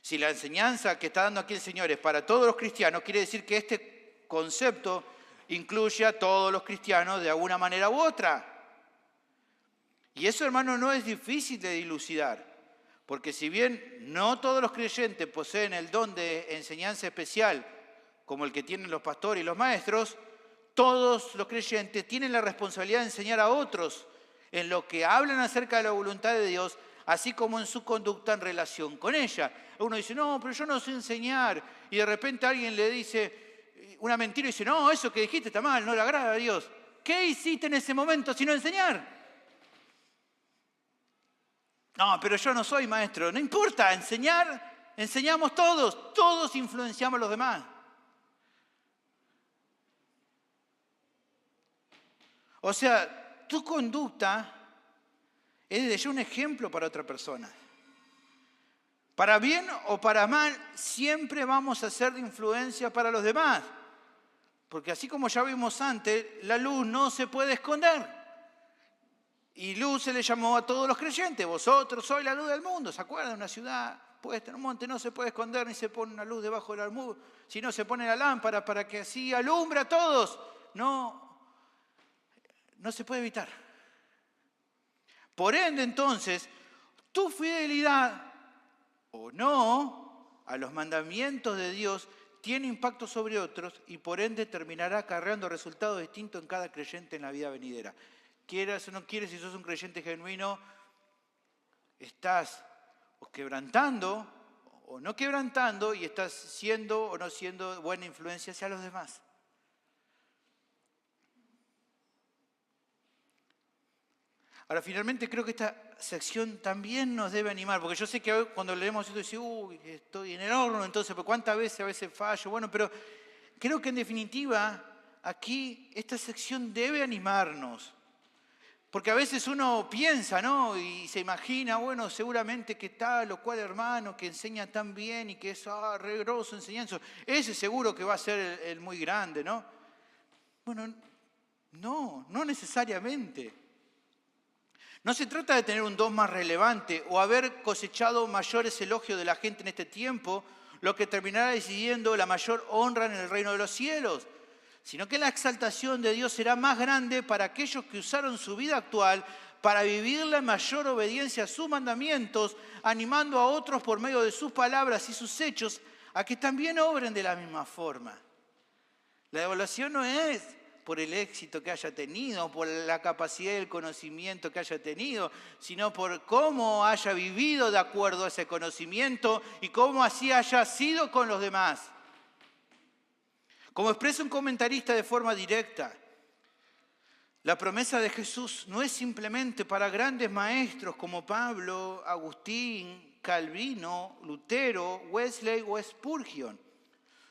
Si la enseñanza que está dando aquí el Señor es para todos los cristianos, quiere decir que este concepto incluye a todos los cristianos de alguna manera u otra. Y eso, hermano, no es difícil de dilucidar, porque si bien no todos los creyentes poseen el don de enseñanza especial, como el que tienen los pastores y los maestros, todos los creyentes tienen la responsabilidad de enseñar a otros en lo que hablan acerca de la voluntad de Dios, así como en su conducta en relación con ella. Uno dice, no, pero yo no sé enseñar, y de repente alguien le dice una mentira y dice, no, eso que dijiste está mal, no le agrada a Dios. ¿Qué hiciste en ese momento sino enseñar? No, pero yo no soy maestro. No importa, enseñamos todos influenciamos a los demás. O sea, tu conducta es de ya un ejemplo para otra persona. Para bien o para mal, siempre vamos a ser de influencia para los demás. Porque así como ya vimos antes, la luz no se puede esconder. Y luz se le llamó a todos los creyentes. Vosotros sois la luz del mundo. ¿Se acuerdan? Una ciudad puesta en un monte no se puede esconder ni se pone una luz debajo del almud, sino se pone la lámpara para que así alumbre a todos. No se puede evitar. Por ende, entonces, tu fidelidad o no a los mandamientos de Dios tiene impacto sobre otros y por ende terminará acarreando resultados distintos en cada creyente en la vida venidera. Quieras o no quieres, si sos un creyente genuino, estás o quebrantando o no quebrantando y estás siendo o no siendo buena influencia hacia los demás. Ahora, finalmente creo que esta sección también nos debe animar, porque yo sé que hoy cuando leemos esto decimos, uy, estoy en el horno, entonces, ¿cuántas veces a veces fallo? Bueno, pero creo que en definitiva aquí esta sección debe animarnos. Porque a veces uno piensa, ¿no? Y se imagina, bueno, seguramente que tal o cual hermano que enseña tan bien y que es re grosso enseñando, ese seguro que va a ser el muy grande, ¿no? Bueno, no necesariamente. No se trata de tener un don más relevante o haber cosechado mayores elogios de la gente en este tiempo, lo que terminará decidiendo la mayor honra en el reino de los cielos, sino que la exaltación de Dios será más grande para aquellos que usaron su vida actual para vivir la mayor obediencia a sus mandamientos, animando a otros por medio de sus palabras y sus hechos a que también obren de la misma forma. La evaluación no es por el éxito que haya tenido, por la capacidad y el conocimiento que haya tenido, sino por cómo haya vivido de acuerdo a ese conocimiento y cómo así haya sido con los demás. Como expresa un comentarista de forma directa, la promesa de Jesús no es simplemente para grandes maestros como Pablo, Agustín, Calvino, Lutero, Wesley o Spurgeon.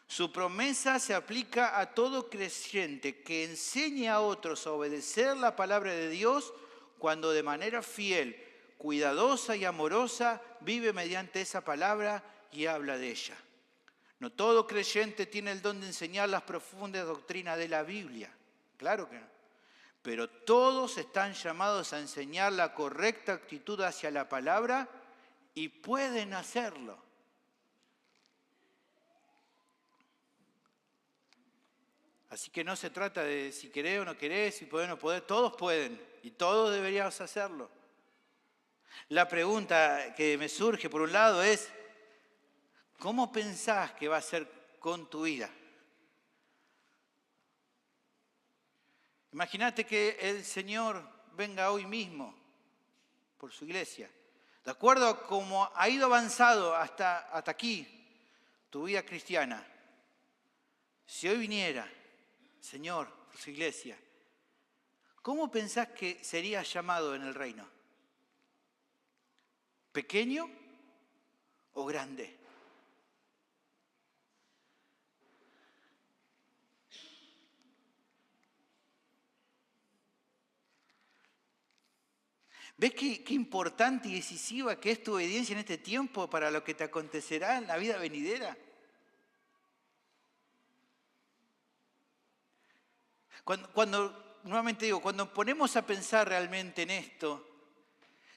Su promesa se aplica a todo creyente que enseñe a otros a obedecer la palabra de Dios cuando de manera fiel, cuidadosa y amorosa vive mediante esa palabra y habla de ella. No todo creyente tiene el don de enseñar las profundas doctrinas de la Biblia. Claro que no. Pero todos están llamados a enseñar la correcta actitud hacia la palabra y pueden hacerlo. Así que no se trata de si querés o no querés, si podés o no podés, todos pueden y todos deberíamos hacerlo. La pregunta que me surge por un lado es, ¿cómo pensás que va a ser con tu vida? Imagínate que el Señor venga hoy mismo por su iglesia. De acuerdo a cómo ha ido avanzado hasta aquí tu vida cristiana, si hoy viniera Señor por su iglesia, ¿cómo pensás que serías llamado en el reino? ¿Pequeño o grande? ¿Ves qué importante y decisiva que es tu obediencia en este tiempo para lo que te acontecerá en la vida venidera? Nuevamente digo, cuando ponemos a pensar realmente en esto,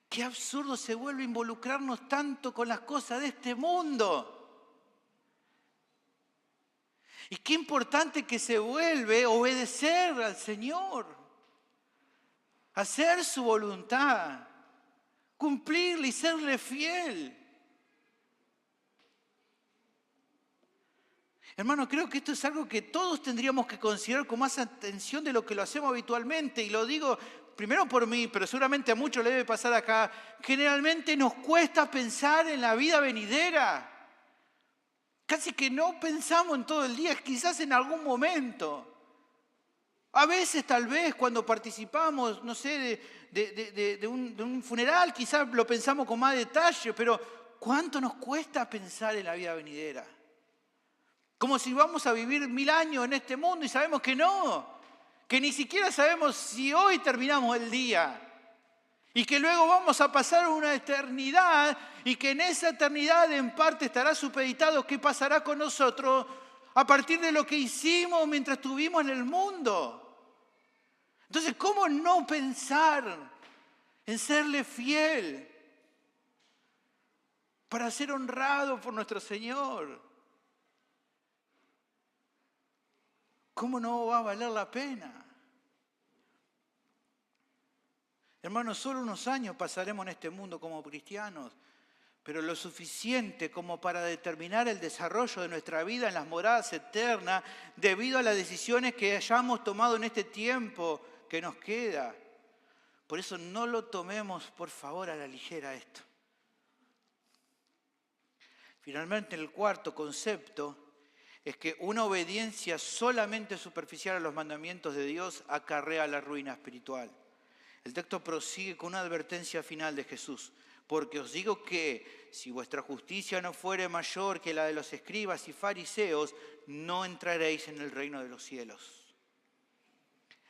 qué absurdo se vuelve involucrarnos tanto con las cosas de este mundo. Y qué importante que se vuelve obedecer al Señor. Hacer su voluntad, cumplirle y serle fiel. Hermano, creo que esto es algo que todos tendríamos que considerar con más atención de lo que lo hacemos habitualmente. Y lo digo primero por mí, pero seguramente a muchos le debe pasar acá. Generalmente nos cuesta pensar en la vida venidera. Casi que no pensamos en todo el día, quizás en algún momento. A veces, tal vez, cuando participamos, no sé, de un funeral, quizás lo pensamos con más detalle, pero ¿cuánto nos cuesta pensar en la vida venidera? Como si vamos a vivir 1000 años en este mundo y sabemos que no, que ni siquiera sabemos si hoy terminamos el día y que luego vamos a pasar una eternidad y que en esa eternidad en parte estará supeditado qué pasará con nosotros a partir de lo que hicimos mientras estuvimos en el mundo. Entonces, ¿cómo no pensar en serle fiel para ser honrado por nuestro Señor? ¿Cómo no va a valer la pena? Hermanos, solo unos años pasaremos en este mundo como cristianos, pero lo suficiente como para determinar el desarrollo de nuestra vida en las moradas eternas debido a las decisiones que hayamos tomado en este tiempo que nos queda. Por eso no lo tomemos, por favor, a la ligera esto. Finalmente, el cuarto concepto es que una obediencia solamente superficial a los mandamientos de Dios acarrea la ruina espiritual. El texto prosigue con una advertencia final de Jesús. Porque os digo que si vuestra justicia no fuere mayor que la de los escribas y fariseos, no entraréis en el reino de los cielos.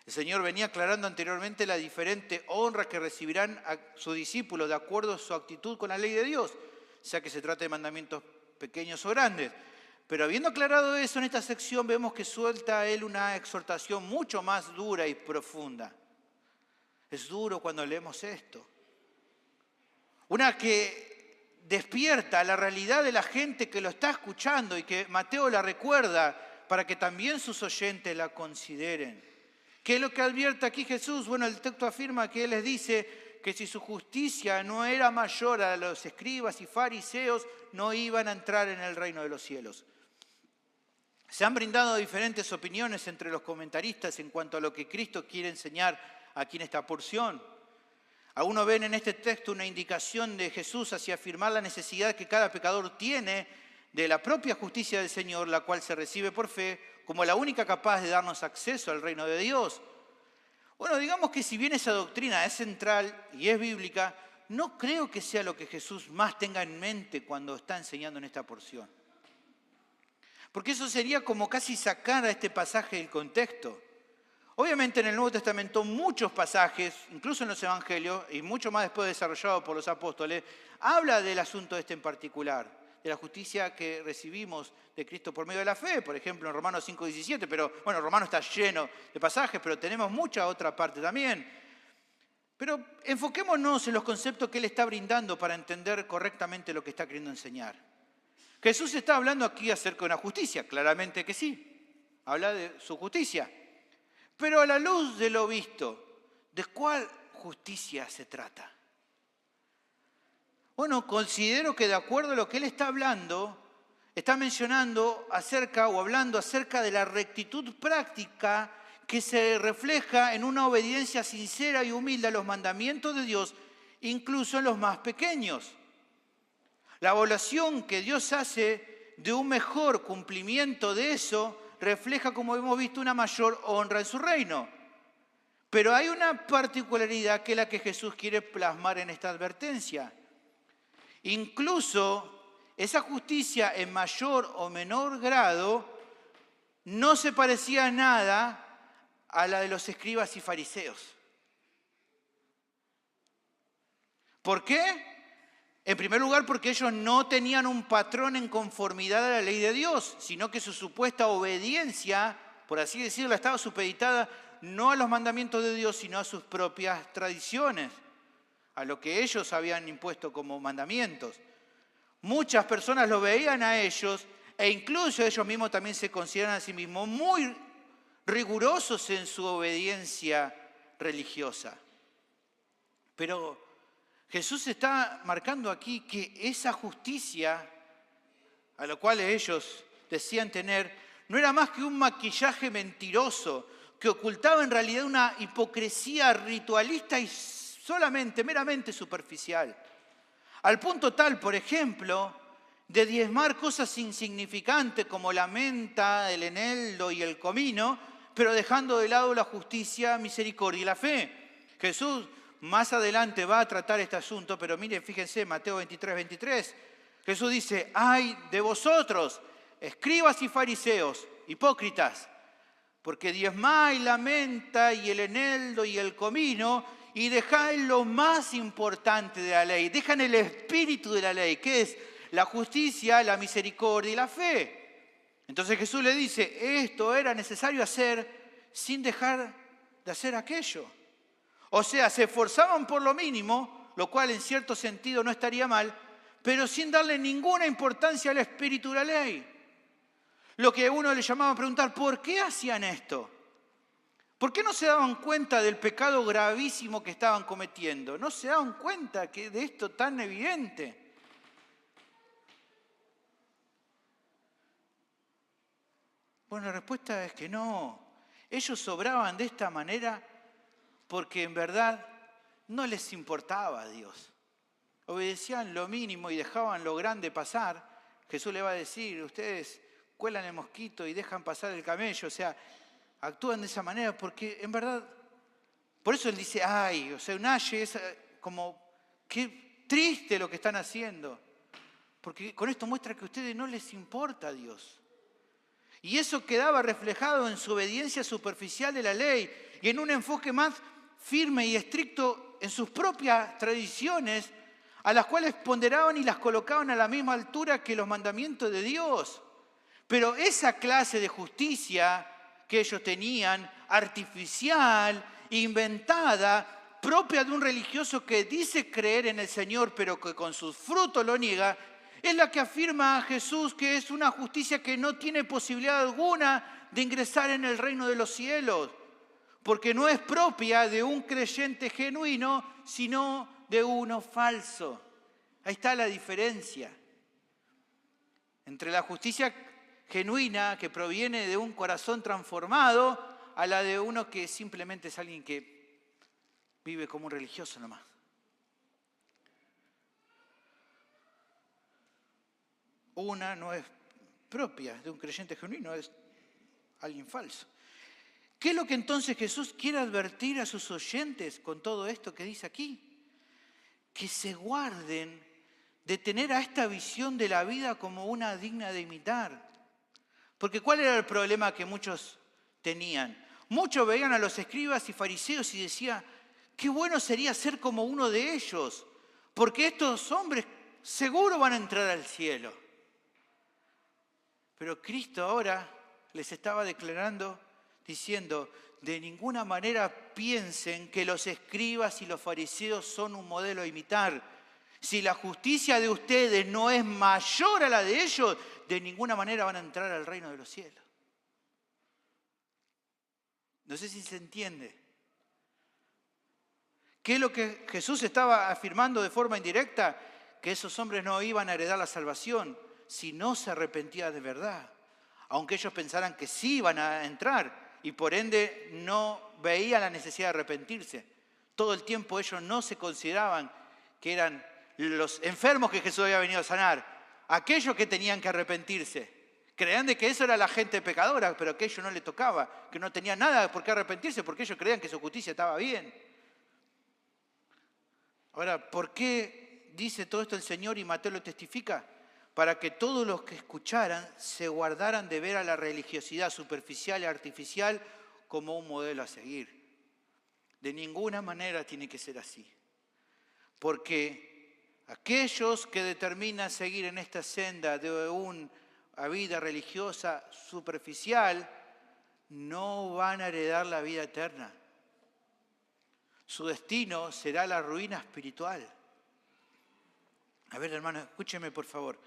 El Señor venía aclarando anteriormente la diferente honra que recibirán a sus discípulos de acuerdo a su actitud con la ley de Dios, sea que se trate de mandamientos pequeños o grandes. Pero habiendo aclarado eso en esta sección, vemos que suelta a él una exhortación mucho más dura y profunda. Es duro cuando leemos esto. Una que despierta la realidad de la gente que lo está escuchando y que Mateo la recuerda para que también sus oyentes la consideren. ¿Qué es lo que advierte aquí Jesús? Bueno, el texto afirma que Él les dice que si su justicia no era mayor a los escribas y fariseos, no iban a entrar en el reino de los cielos. Se han brindado diferentes opiniones entre los comentaristas en cuanto a lo que Cristo quiere enseñar aquí en esta porción. Algunos ven en este texto una indicación de Jesús hacia afirmar la necesidad que cada pecador tiene de la propia justicia del Señor, la cual se recibe por fe, como la única capaz de darnos acceso al reino de Dios. Bueno, digamos que si bien esa doctrina es central y es bíblica, no creo que sea lo que Jesús más tenga en mente cuando está enseñando en esta porción. Porque eso sería como casi sacar a este pasaje del contexto. Obviamente en el Nuevo Testamento muchos pasajes, incluso en los Evangelios, y mucho más después desarrollado por los apóstoles, habla del asunto este en particular, de la justicia que recibimos de Cristo por medio de la fe, por ejemplo en Romanos 5:17, pero bueno, Romanos está lleno de pasajes, pero tenemos mucha otra parte también. Pero enfoquémonos en los conceptos que Él está brindando para entender correctamente lo que está queriendo enseñar. Jesús está hablando aquí acerca de una justicia, claramente que sí, habla de su justicia. Pero a la luz de lo visto, ¿de cuál justicia se trata? Bueno, considero que de acuerdo a lo que Él está hablando, está mencionando acerca o hablando acerca de la rectitud práctica que se refleja en una obediencia sincera y humilde a los mandamientos de Dios, incluso en los más pequeños. La evaluación que Dios hace de un mejor cumplimiento de eso refleja, como hemos visto, una mayor honra en su reino. Pero hay una particularidad que es la que Jesús quiere plasmar en esta advertencia. Incluso esa justicia en mayor o menor grado no se parecía a nada a la de los escribas y fariseos. ¿Por qué? En primer lugar, porque ellos no tenían un patrón en conformidad a la ley de Dios, sino que su supuesta obediencia, por así decirlo, estaba supeditada no a los mandamientos de Dios, sino a sus propias tradiciones, a lo que ellos habían impuesto como mandamientos. Muchas personas lo veían a ellos, e incluso ellos mismos también se consideran a sí mismos muy rigurosos en su obediencia religiosa. Pero Jesús está marcando aquí que esa justicia a la cual ellos decían tener no era más que un maquillaje mentiroso que ocultaba en realidad una hipocresía ritualista y solamente, meramente superficial. Al punto tal, por ejemplo, de diezmar cosas insignificantes como la menta, el eneldo y el comino, pero dejando de lado la justicia, misericordia y la fe. Jesús más adelante va a tratar este asunto, pero miren, fíjense, Mateo 23:23. Jesús dice, ¡ay de vosotros, escribas y fariseos, hipócritas! Porque diezmáis la menta y el eneldo y el comino y dejáis lo más importante de la ley. Dejan el espíritu de la ley, que es la justicia, la misericordia y la fe. Entonces Jesús le dice, esto era necesario hacer sin dejar de hacer aquello. O sea, se esforzaban por lo mínimo, lo cual en cierto sentido no estaría mal, pero sin darle ninguna importancia al espíritu de la ley. Lo que a uno le llamaba a preguntar, ¿por qué hacían esto? ¿Por qué no se daban cuenta del pecado gravísimo que estaban cometiendo? ¿No se daban cuenta de esto tan evidente? Bueno, la respuesta es que no. Ellos obraban de esta manera porque en verdad no les importaba a Dios. Obedecían lo mínimo y dejaban lo grande pasar. Jesús le va a decir, ustedes cuelan el mosquito y dejan pasar el camello. O sea, actúan de esa manera porque en verdad, por eso él dice, ay, o sea, un aye es como, qué triste lo que están haciendo. Porque con esto muestra que a ustedes no les importa a Dios. Y eso quedaba reflejado en su obediencia superficial de la ley y en un enfoque más firme y estricto en sus propias tradiciones, a las cuales ponderaban y las colocaban a la misma altura que los mandamientos de Dios. Pero esa clase de justicia que ellos tenían, artificial, inventada, propia de un religioso que dice creer en el Señor, pero que con sus frutos lo niega, es la que afirma a Jesús que es una justicia que no tiene posibilidad alguna de ingresar en el reino de los cielos, porque no es propia de un creyente genuino, sino de uno falso. Ahí está la diferencia entre la justicia genuina que proviene de un corazón transformado a la de uno que simplemente es alguien que vive como un religioso nomás. Una no es propia de un creyente genuino, es alguien falso. ¿Qué es lo que entonces Jesús quiere advertir a sus oyentes con todo esto que dice aquí? Que se guarden de tener a esta visión de la vida como una digna de imitar. Porque ¿cuál era el problema que muchos tenían? Muchos veían a los escribas y fariseos y decían, qué bueno sería ser como uno de ellos, porque estos hombres seguro van a entrar al cielo. Pero Cristo ahora les estaba declarando, diciendo, de ninguna manera piensen que los escribas y los fariseos son un modelo a imitar. Si la justicia de ustedes no es mayor a la de ellos, de ninguna manera van a entrar al reino de los cielos. No sé si se entiende. ¿Qué es lo que Jesús estaba afirmando de forma indirecta? Que esos hombres no iban a heredar la salvación si no se arrepentían de verdad. Aunque ellos pensaran que sí iban a entrar y por ende no veían la necesidad de arrepentirse. Todo el tiempo ellos no se consideraban que eran los enfermos que Jesús había venido a sanar, aquellos que tenían que arrepentirse. Creían de que eso era la gente pecadora, pero que a ellos no les tocaba, que no tenían nada por qué arrepentirse porque ellos creían que su justicia estaba bien. Ahora, ¿por qué dice todo esto el Señor y Mateo lo testifica? Para que todos los que escucharan se guardaran de ver a la religiosidad superficial y artificial como un modelo a seguir. De ninguna manera tiene que ser así. Porque aquellos que determinan seguir en esta senda de una vida religiosa superficial no van a heredar la vida eterna. Su destino será la ruina espiritual. A ver, hermano, escúcheme por favor.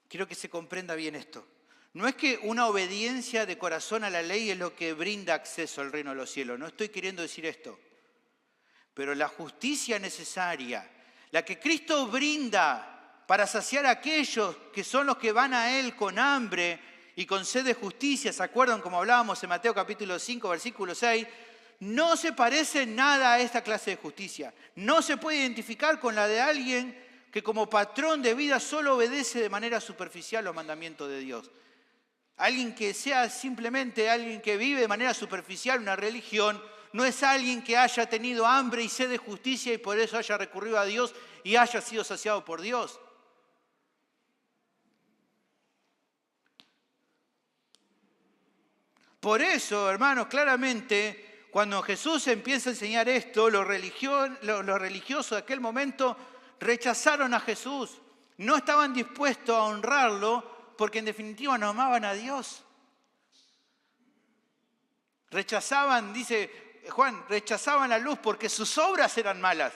Quiero que se comprenda bien esto. No es que una obediencia de corazón a la ley es lo que brinda acceso al reino de los cielos. No estoy queriendo decir esto. Pero la justicia necesaria, la que Cristo brinda para saciar a aquellos que son los que van a Él con hambre y con sed de justicia, ¿se acuerdan como hablábamos en Mateo capítulo 5, versículo 6? No se parece en nada a esta clase de justicia. No se puede identificar con la de alguien que como patrón de vida solo obedece de manera superficial los mandamientos de Dios. Alguien que sea simplemente alguien que vive de manera superficial una religión, no es alguien que haya tenido hambre y sed de justicia y por eso haya recurrido a Dios y haya sido saciado por Dios. Por eso, hermanos, claramente, cuando Jesús empieza a enseñar esto, los religiosos de aquel momento rechazaron a Jesús. No estaban dispuestos a honrarlo porque en definitiva no amaban a Dios. Rechazaban, dice Juan, rechazaban la luz porque sus obras eran malas.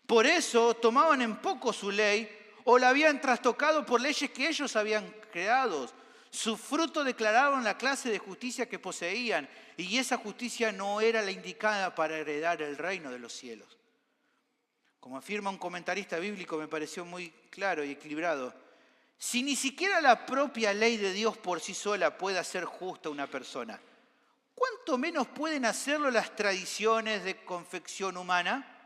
Por eso tomaban en poco su ley o la habían trastocado por leyes que ellos habían creado. Su fruto declararon la clase de justicia que poseían y esa justicia no era la indicada para heredar el reino de los cielos. Como afirma un comentarista bíblico, me pareció muy claro y equilibrado. Si ni siquiera la propia ley de Dios por sí sola puede hacer justa a una persona, ¿cuánto menos pueden hacerlo las tradiciones de confección humana?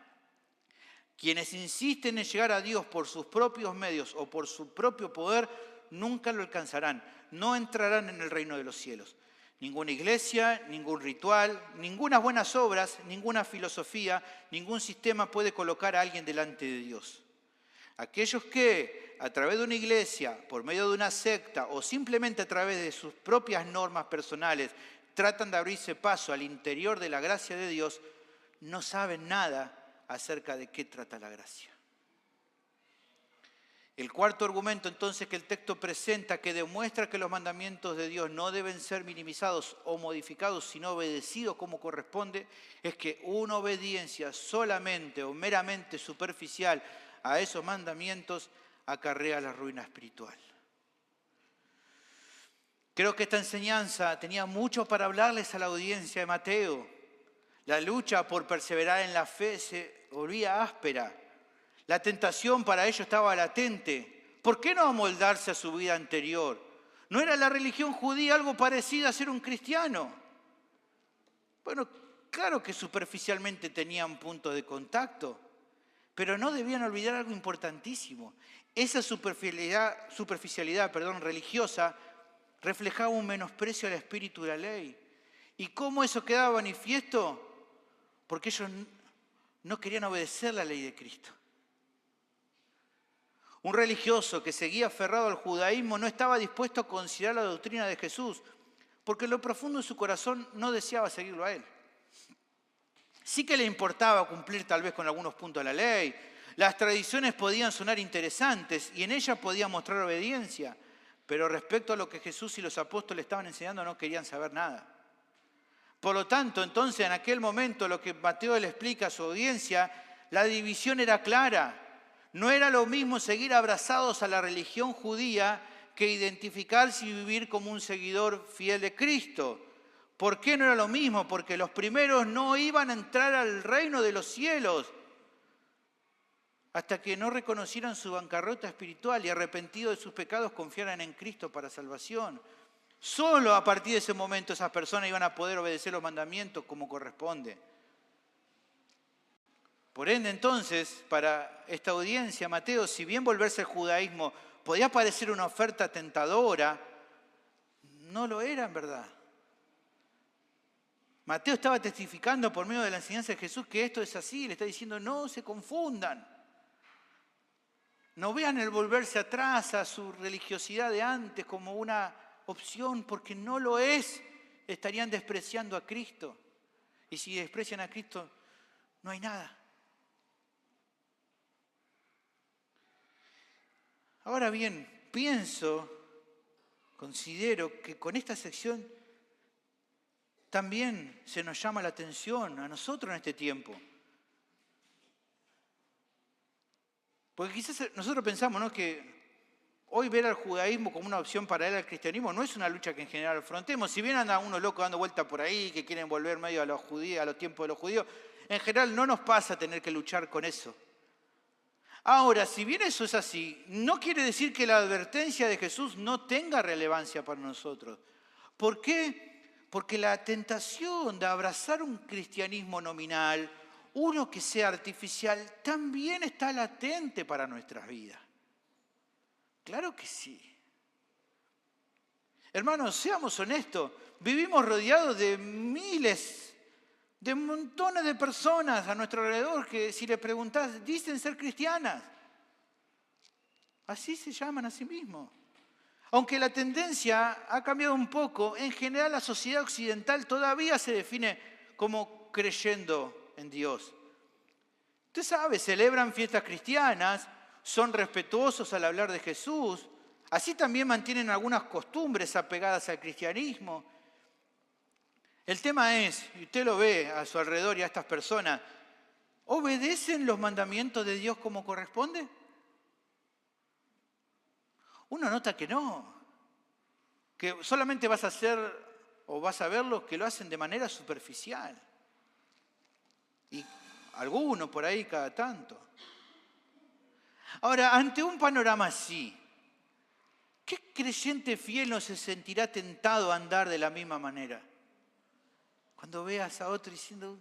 Quienes insisten en llegar a Dios por sus propios medios o por su propio poder, nunca lo alcanzarán, no entrarán en el reino de los cielos. Ninguna iglesia, ningún ritual, ninguna buenas obras, ninguna filosofía, ningún sistema puede colocar a alguien delante de Dios. Aquellos que, a través de una iglesia, por medio de una secta o simplemente a través de sus propias normas personales, tratan de abrirse paso al interior de la gracia de Dios, no saben nada acerca de qué trata la gracia. El cuarto argumento entonces que el texto presenta, que demuestra que los mandamientos de Dios no deben ser minimizados o modificados, sino obedecidos como corresponde, es que una obediencia solamente o meramente superficial a esos mandamientos acarrea la ruina espiritual. Creo que esta enseñanza tenía mucho para hablarles a la audiencia de Mateo. La lucha por perseverar en la fe se volvía áspera. La tentación para ellos estaba latente. ¿Por qué no amoldarse a su vida anterior? ¿No era la religión judía algo parecido a ser un cristiano? Bueno, claro que superficialmente tenían puntos de contacto, pero no debían olvidar algo importantísimo. Esa superficialidad religiosa reflejaba un menosprecio al espíritu de la ley. ¿Y cómo eso quedaba manifiesto? Porque ellos no querían obedecer la ley de Cristo. Un religioso que seguía aferrado al judaísmo no estaba dispuesto a considerar la doctrina de Jesús, porque en lo profundo de su corazón no deseaba seguirlo a él. Sí que le importaba cumplir tal vez con algunos puntos de la ley. Las tradiciones podían sonar interesantes y en ellas podía mostrar obediencia, pero respecto a lo que Jesús y los apóstoles estaban enseñando no querían saber nada. Por lo tanto, entonces, en aquel momento, lo que Mateo le explica a su audiencia, la división era clara. No era lo mismo seguir abrazados a la religión judía que identificarse y vivir como un seguidor fiel de Cristo. ¿Por qué no era lo mismo? Porque los primeros no iban a entrar al reino de los cielos hasta que no reconocieran su bancarrota espiritual y arrepentidos de sus pecados confiaran en Cristo para salvación. Solo a partir de ese momento esas personas iban a poder obedecer los mandamientos como corresponde. Por ende, entonces, para esta audiencia, Mateo, si bien volverse al judaísmo podía parecer una oferta tentadora, no lo era en verdad. Mateo estaba testificando por medio de la enseñanza de Jesús que esto es así. Le está diciendo, no se confundan. No vean el volverse atrás a su religiosidad de antes como una opción, porque no lo es. Estarían despreciando a Cristo. Y si desprecian a Cristo, no hay nada. Ahora bien, considero que con esta sección también se nos llama la atención a nosotros en este tiempo. Porque quizás nosotros pensamos, ¿no?, que hoy ver al judaísmo como una opción paralela al cristianismo no es una lucha que en general afrontemos. Si bien andan unos locos dando vuelta por ahí que quieren volver medio a los judíos, a los tiempos de los judíos, en general no nos pasa tener que luchar con eso. Ahora, si bien eso es así, no quiere decir que la advertencia de Jesús no tenga relevancia para nosotros. ¿Por qué? Porque la tentación de abrazar un cristianismo nominal, uno que sea artificial, también está latente para nuestras vidas. Claro que sí. Hermanos, seamos honestos, vivimos rodeados de miles, de montones de personas a nuestro alrededor que si le preguntás, dicen ser cristianas. Así se llaman a sí mismos. Aunque la tendencia ha cambiado un poco, en general la sociedad occidental todavía se define como creyendo en Dios. Usted sabe, celebran fiestas cristianas, son respetuosos al hablar de Jesús, así también mantienen algunas costumbres apegadas al cristianismo. El tema es, y usted lo ve a su alrededor y a estas personas, ¿obedecen los mandamientos de Dios como corresponde? Uno nota que no, que solamente vas a hacer o vas a ver los que lo hacen de manera superficial. Y algunos por ahí cada tanto. Ahora, ante un panorama así, ¿qué creyente fiel no se sentirá tentado a andar de la misma manera? Cuando veas a otro diciendo,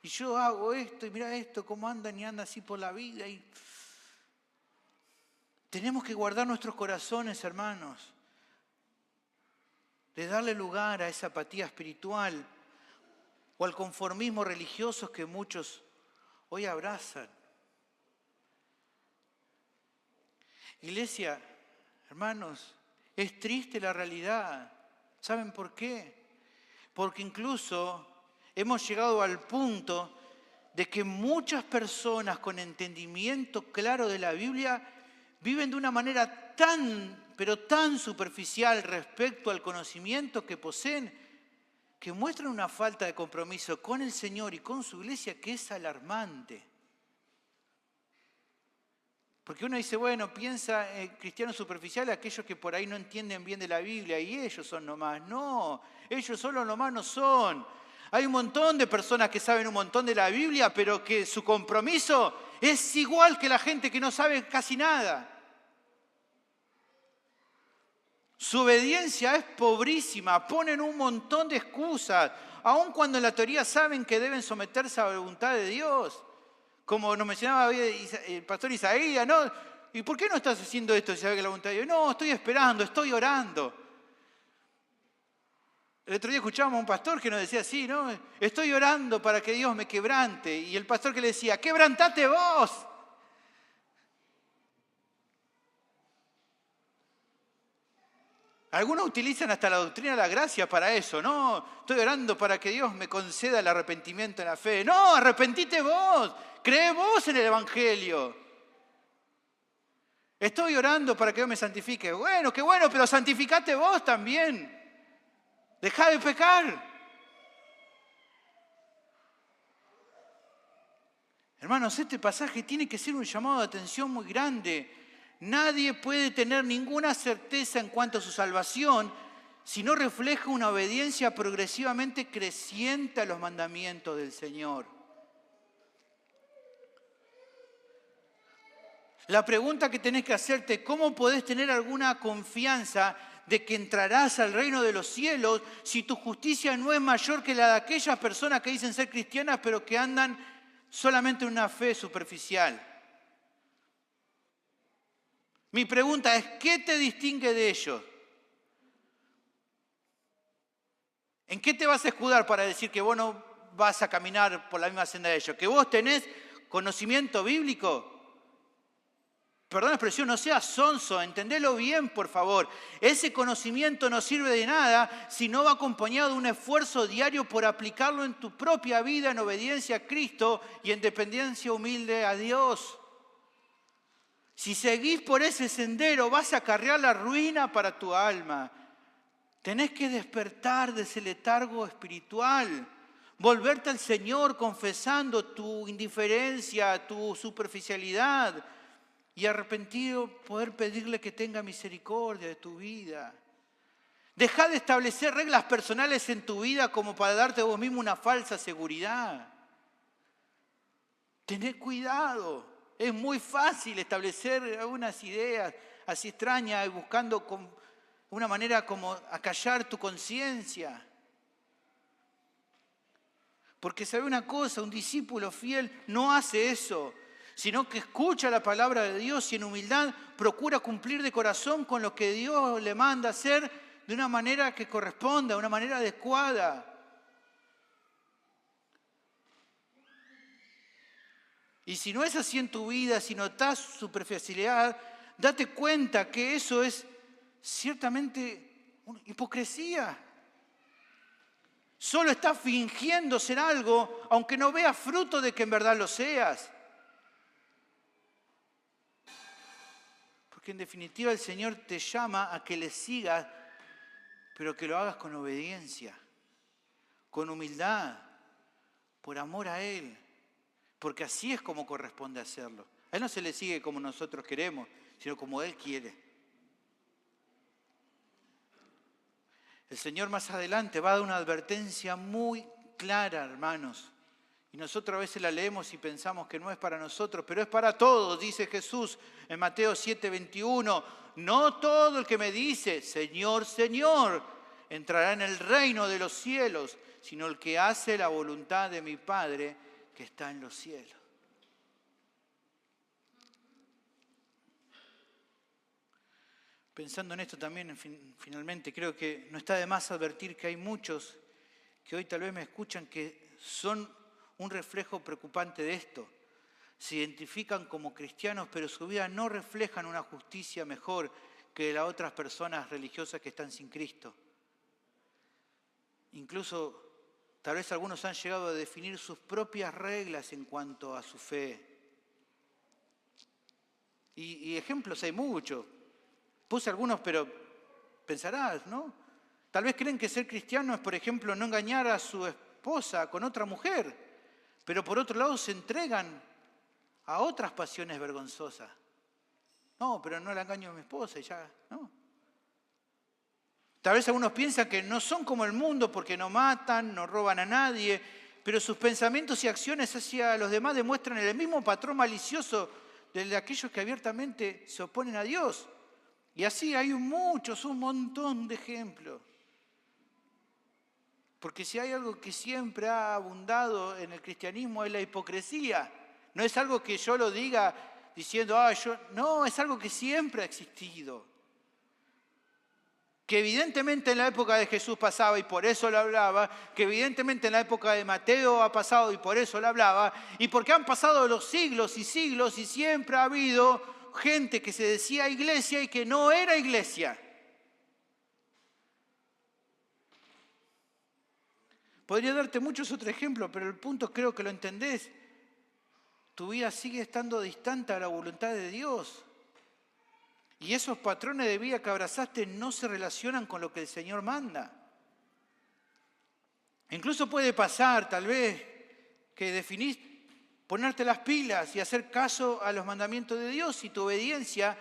y yo hago esto, y mira esto, cómo andan y andan así por la vida. Y tenemos que guardar nuestros corazones, hermanos, de darle lugar a esa apatía espiritual o al conformismo religioso que muchos hoy abrazan. Iglesia, hermanos, es triste la realidad. ¿Saben por qué? Porque incluso hemos llegado al punto de que muchas personas con entendimiento claro de la Biblia viven de una manera pero tan superficial respecto al conocimiento que poseen, que muestran una falta de compromiso con el Señor y con su iglesia que es alarmante. Porque uno dice, bueno, piensa en cristianos superficiales, aquellos que por ahí no entienden bien de la Biblia, y ellos son nomás. No, ellos solo nomás no son. Hay un montón de personas que saben un montón de la Biblia, pero que su compromiso es igual que la gente que no sabe casi nada. Su obediencia es pobrísima, ponen un montón de excusas, aun cuando en la teoría saben que deben someterse a la voluntad de Dios. Como nos mencionaba el pastor Isaías, ¿no? ¿Y por qué no estás haciendo esto si sabes que la voluntad de Dios? No, estoy esperando, estoy orando. El otro día escuchábamos a un pastor que nos decía así, ¿no? Estoy orando para que Dios me quebrante. Y el pastor que le decía, quebrantate vos. Algunos utilizan hasta la doctrina de la gracia para eso. No, estoy orando para que Dios me conceda el arrepentimiento en la fe. No, arrepentite vos. Cree vos en el Evangelio. Estoy orando para que Dios me santifique. Bueno, qué bueno, pero santificate vos también. Dejá de pecar. Hermanos, este pasaje tiene que ser un llamado de atención muy grande. Nadie puede tener ninguna certeza en cuanto a su salvación si no refleja una obediencia progresivamente creciente a los mandamientos del Señor. La pregunta que tenés que hacerte, ¿cómo podés tener alguna confianza de que entrarás al reino de los cielos si tu justicia no es mayor que la de aquellas personas que dicen ser cristianas pero que andan solamente en una fe superficial? Mi pregunta es, ¿qué te distingue de ellos? ¿En qué te vas a escudar para decir que vos no vas a caminar por la misma senda de ellos? ¿Que vos tenés conocimiento bíblico? Perdón la expresión, no seas sonso, entendelo bien, por favor. Ese conocimiento no sirve de nada si no va acompañado de un esfuerzo diario por aplicarlo en tu propia vida, en obediencia a Cristo y en dependencia humilde a Dios. Si seguís por ese sendero, vas a acarrear la ruina para tu alma. Tenés que despertar de ese letargo espiritual, volverte al Señor confesando tu indiferencia, tu superficialidad, y arrepentido poder pedirle que tenga misericordia de tu vida. Dejá de establecer reglas personales en tu vida como para darte a vos mismo una falsa seguridad. Tené cuidado. Es muy fácil establecer algunas ideas así extrañas, buscando una manera como acallar tu conciencia. Porque sabe una cosa, un discípulo fiel no hace eso, sino que escucha la palabra de Dios y en humildad procura cumplir de corazón con lo que Dios le manda hacer de una manera que corresponda, de una manera adecuada. Y si no es así en tu vida, si notas superficialidad, date cuenta que eso es ciertamente una hipocresía. Solo estás fingiendo ser algo, aunque no veas fruto de que en verdad lo seas. Porque en definitiva el Señor te llama a que le sigas, pero que lo hagas con obediencia, con humildad, por amor a Él. Porque así es como corresponde hacerlo. A Él no se le sigue como nosotros queremos, sino como Él quiere. El Señor más adelante va a dar una advertencia muy clara, hermanos. Y nosotros a veces la leemos y pensamos que no es para nosotros, pero es para todos, dice Jesús en Mateo 7:21. No todo el que me dice, Señor, Señor, entrará en el reino de los cielos, sino el que hace la voluntad de mi Padre que está en los cielos. Pensando en esto también, finalmente, creo que no está de más advertir que hay muchos que hoy tal vez me escuchan que son un reflejo preocupante de esto. Se identifican como cristianos, pero su vida no reflejan una justicia mejor que las otras personas religiosas que están sin Cristo. Incluso, tal vez algunos han llegado a definir sus propias reglas en cuanto a su fe. Y ejemplos hay muchos. Puse algunos, pero pensarás, ¿no? Tal vez creen que ser cristiano es, por ejemplo, no engañar a su esposa con otra mujer, pero por otro lado se entregan a otras pasiones vergonzosas. No, pero no la engaño a mi esposa y ya, ¿no? Tal vez algunos piensan que no son como el mundo porque no matan, no roban a nadie, pero sus pensamientos y acciones hacia los demás demuestran el mismo patrón malicioso de aquellos que abiertamente se oponen a Dios. Y así hay un montón de ejemplos. Porque si hay algo que siempre ha abundado en el cristianismo es la hipocresía. No es algo que yo lo diga diciendo, no, es algo que siempre ha existido. Que evidentemente en la época de Jesús pasaba y por eso lo hablaba, que evidentemente en la época de Mateo ha pasado y por eso lo hablaba, y porque han pasado los siglos y siglos y siempre ha habido gente que se decía iglesia y que no era iglesia. Podría darte muchos otros ejemplos, pero el punto creo que lo entendés. Tu vida sigue estando distante a la voluntad de Dios. Y esos patrones de vida que abrazaste no se relacionan con lo que el Señor manda. Incluso puede pasar, tal vez, que definís ponerte las pilas y hacer caso a los mandamientos de Dios y tu obediencia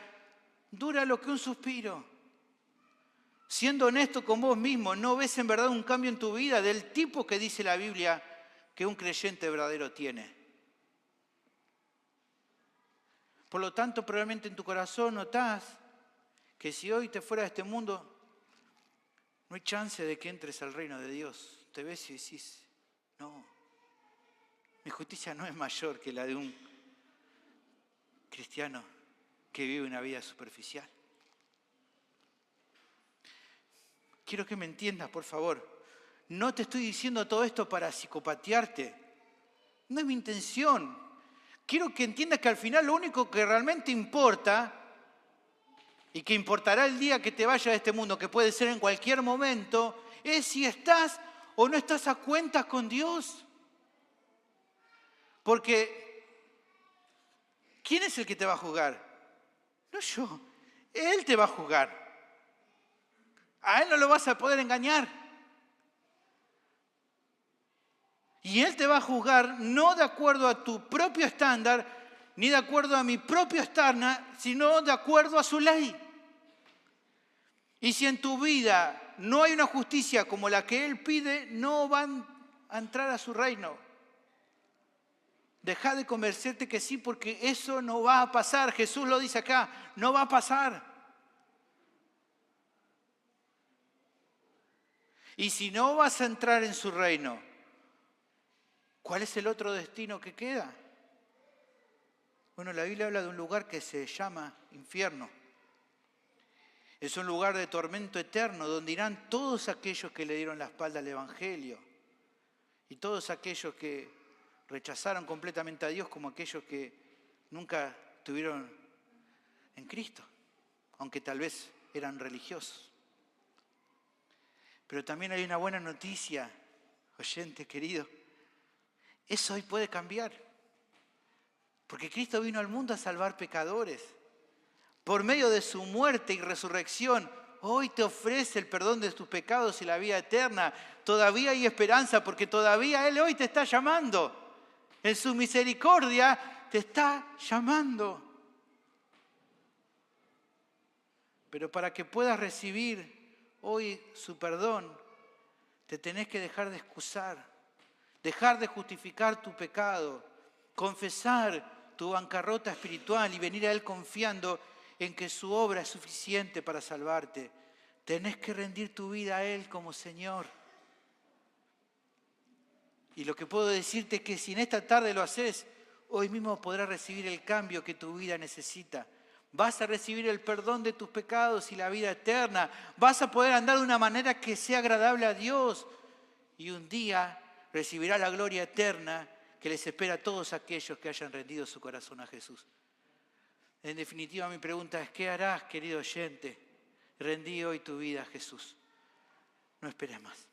dura lo que un suspiro. Siendo honesto con vos mismo, ¿no ves en verdad un cambio en tu vida del tipo que dice la Biblia que un creyente verdadero tiene? Por lo tanto, probablemente en tu corazón notás que si hoy te fuera de este mundo, no hay chance de que entres al reino de Dios. Te ves y decís, no, mi justicia no es mayor que la de un cristiano que vive una vida superficial. Quiero que me entiendas, por favor. No te estoy diciendo todo esto para psicopatearte. No es mi intención. Quiero que entiendas que al final lo único que realmente importa y que importará el día que te vayas de este mundo, que puede ser en cualquier momento, es si estás o no estás a cuentas con Dios. Porque, ¿quién es el que te va a juzgar? No yo. Él te va a juzgar. A Él no lo vas a poder engañar. Y Él te va a juzgar no de acuerdo a tu propio estándar, ni de acuerdo a mi propio estándar, sino de acuerdo a su ley. Y si en tu vida no hay una justicia como la que Él pide, no van a entrar a su reino. Deja de convencerte que sí, porque eso no va a pasar. Jesús lo dice acá, no va a pasar. Y si no vas a entrar en su reino, ¿cuál es el otro destino que queda? Bueno, la Biblia habla de un lugar que se llama infierno. Es un lugar de tormento eterno donde irán todos aquellos que le dieron la espalda al Evangelio y todos aquellos que rechazaron completamente a Dios como aquellos que nunca estuvieron en Cristo, aunque tal vez eran religiosos. Pero también hay una buena noticia, oyente querido. Eso hoy puede cambiar. Porque Cristo vino al mundo a salvar pecadores. Por medio de su muerte y resurrección, hoy te ofrece el perdón de tus pecados y la vida eterna. Todavía hay esperanza porque todavía Él hoy te está llamando. En su misericordia te está llamando. Pero para que puedas recibir hoy su perdón, te tenés que dejar de excusar, dejar de justificar tu pecado, confesar tu bancarrota espiritual y venir a Él confiando en que su obra es suficiente para salvarte. Tenés que rendir tu vida a Él como Señor. Y lo que puedo decirte es que si en esta tarde lo haces, hoy mismo podrás recibir el cambio que tu vida necesita. Vas a recibir el perdón de tus pecados y la vida eterna. Vas a poder andar de una manera que sea agradable a Dios. Y un día recibirás la gloria eterna que les espera a todos aquellos que hayan rendido su corazón a Jesús. En definitiva, mi pregunta es, ¿qué harás, querido oyente? Rendí hoy tu vida a Jesús. No esperes más.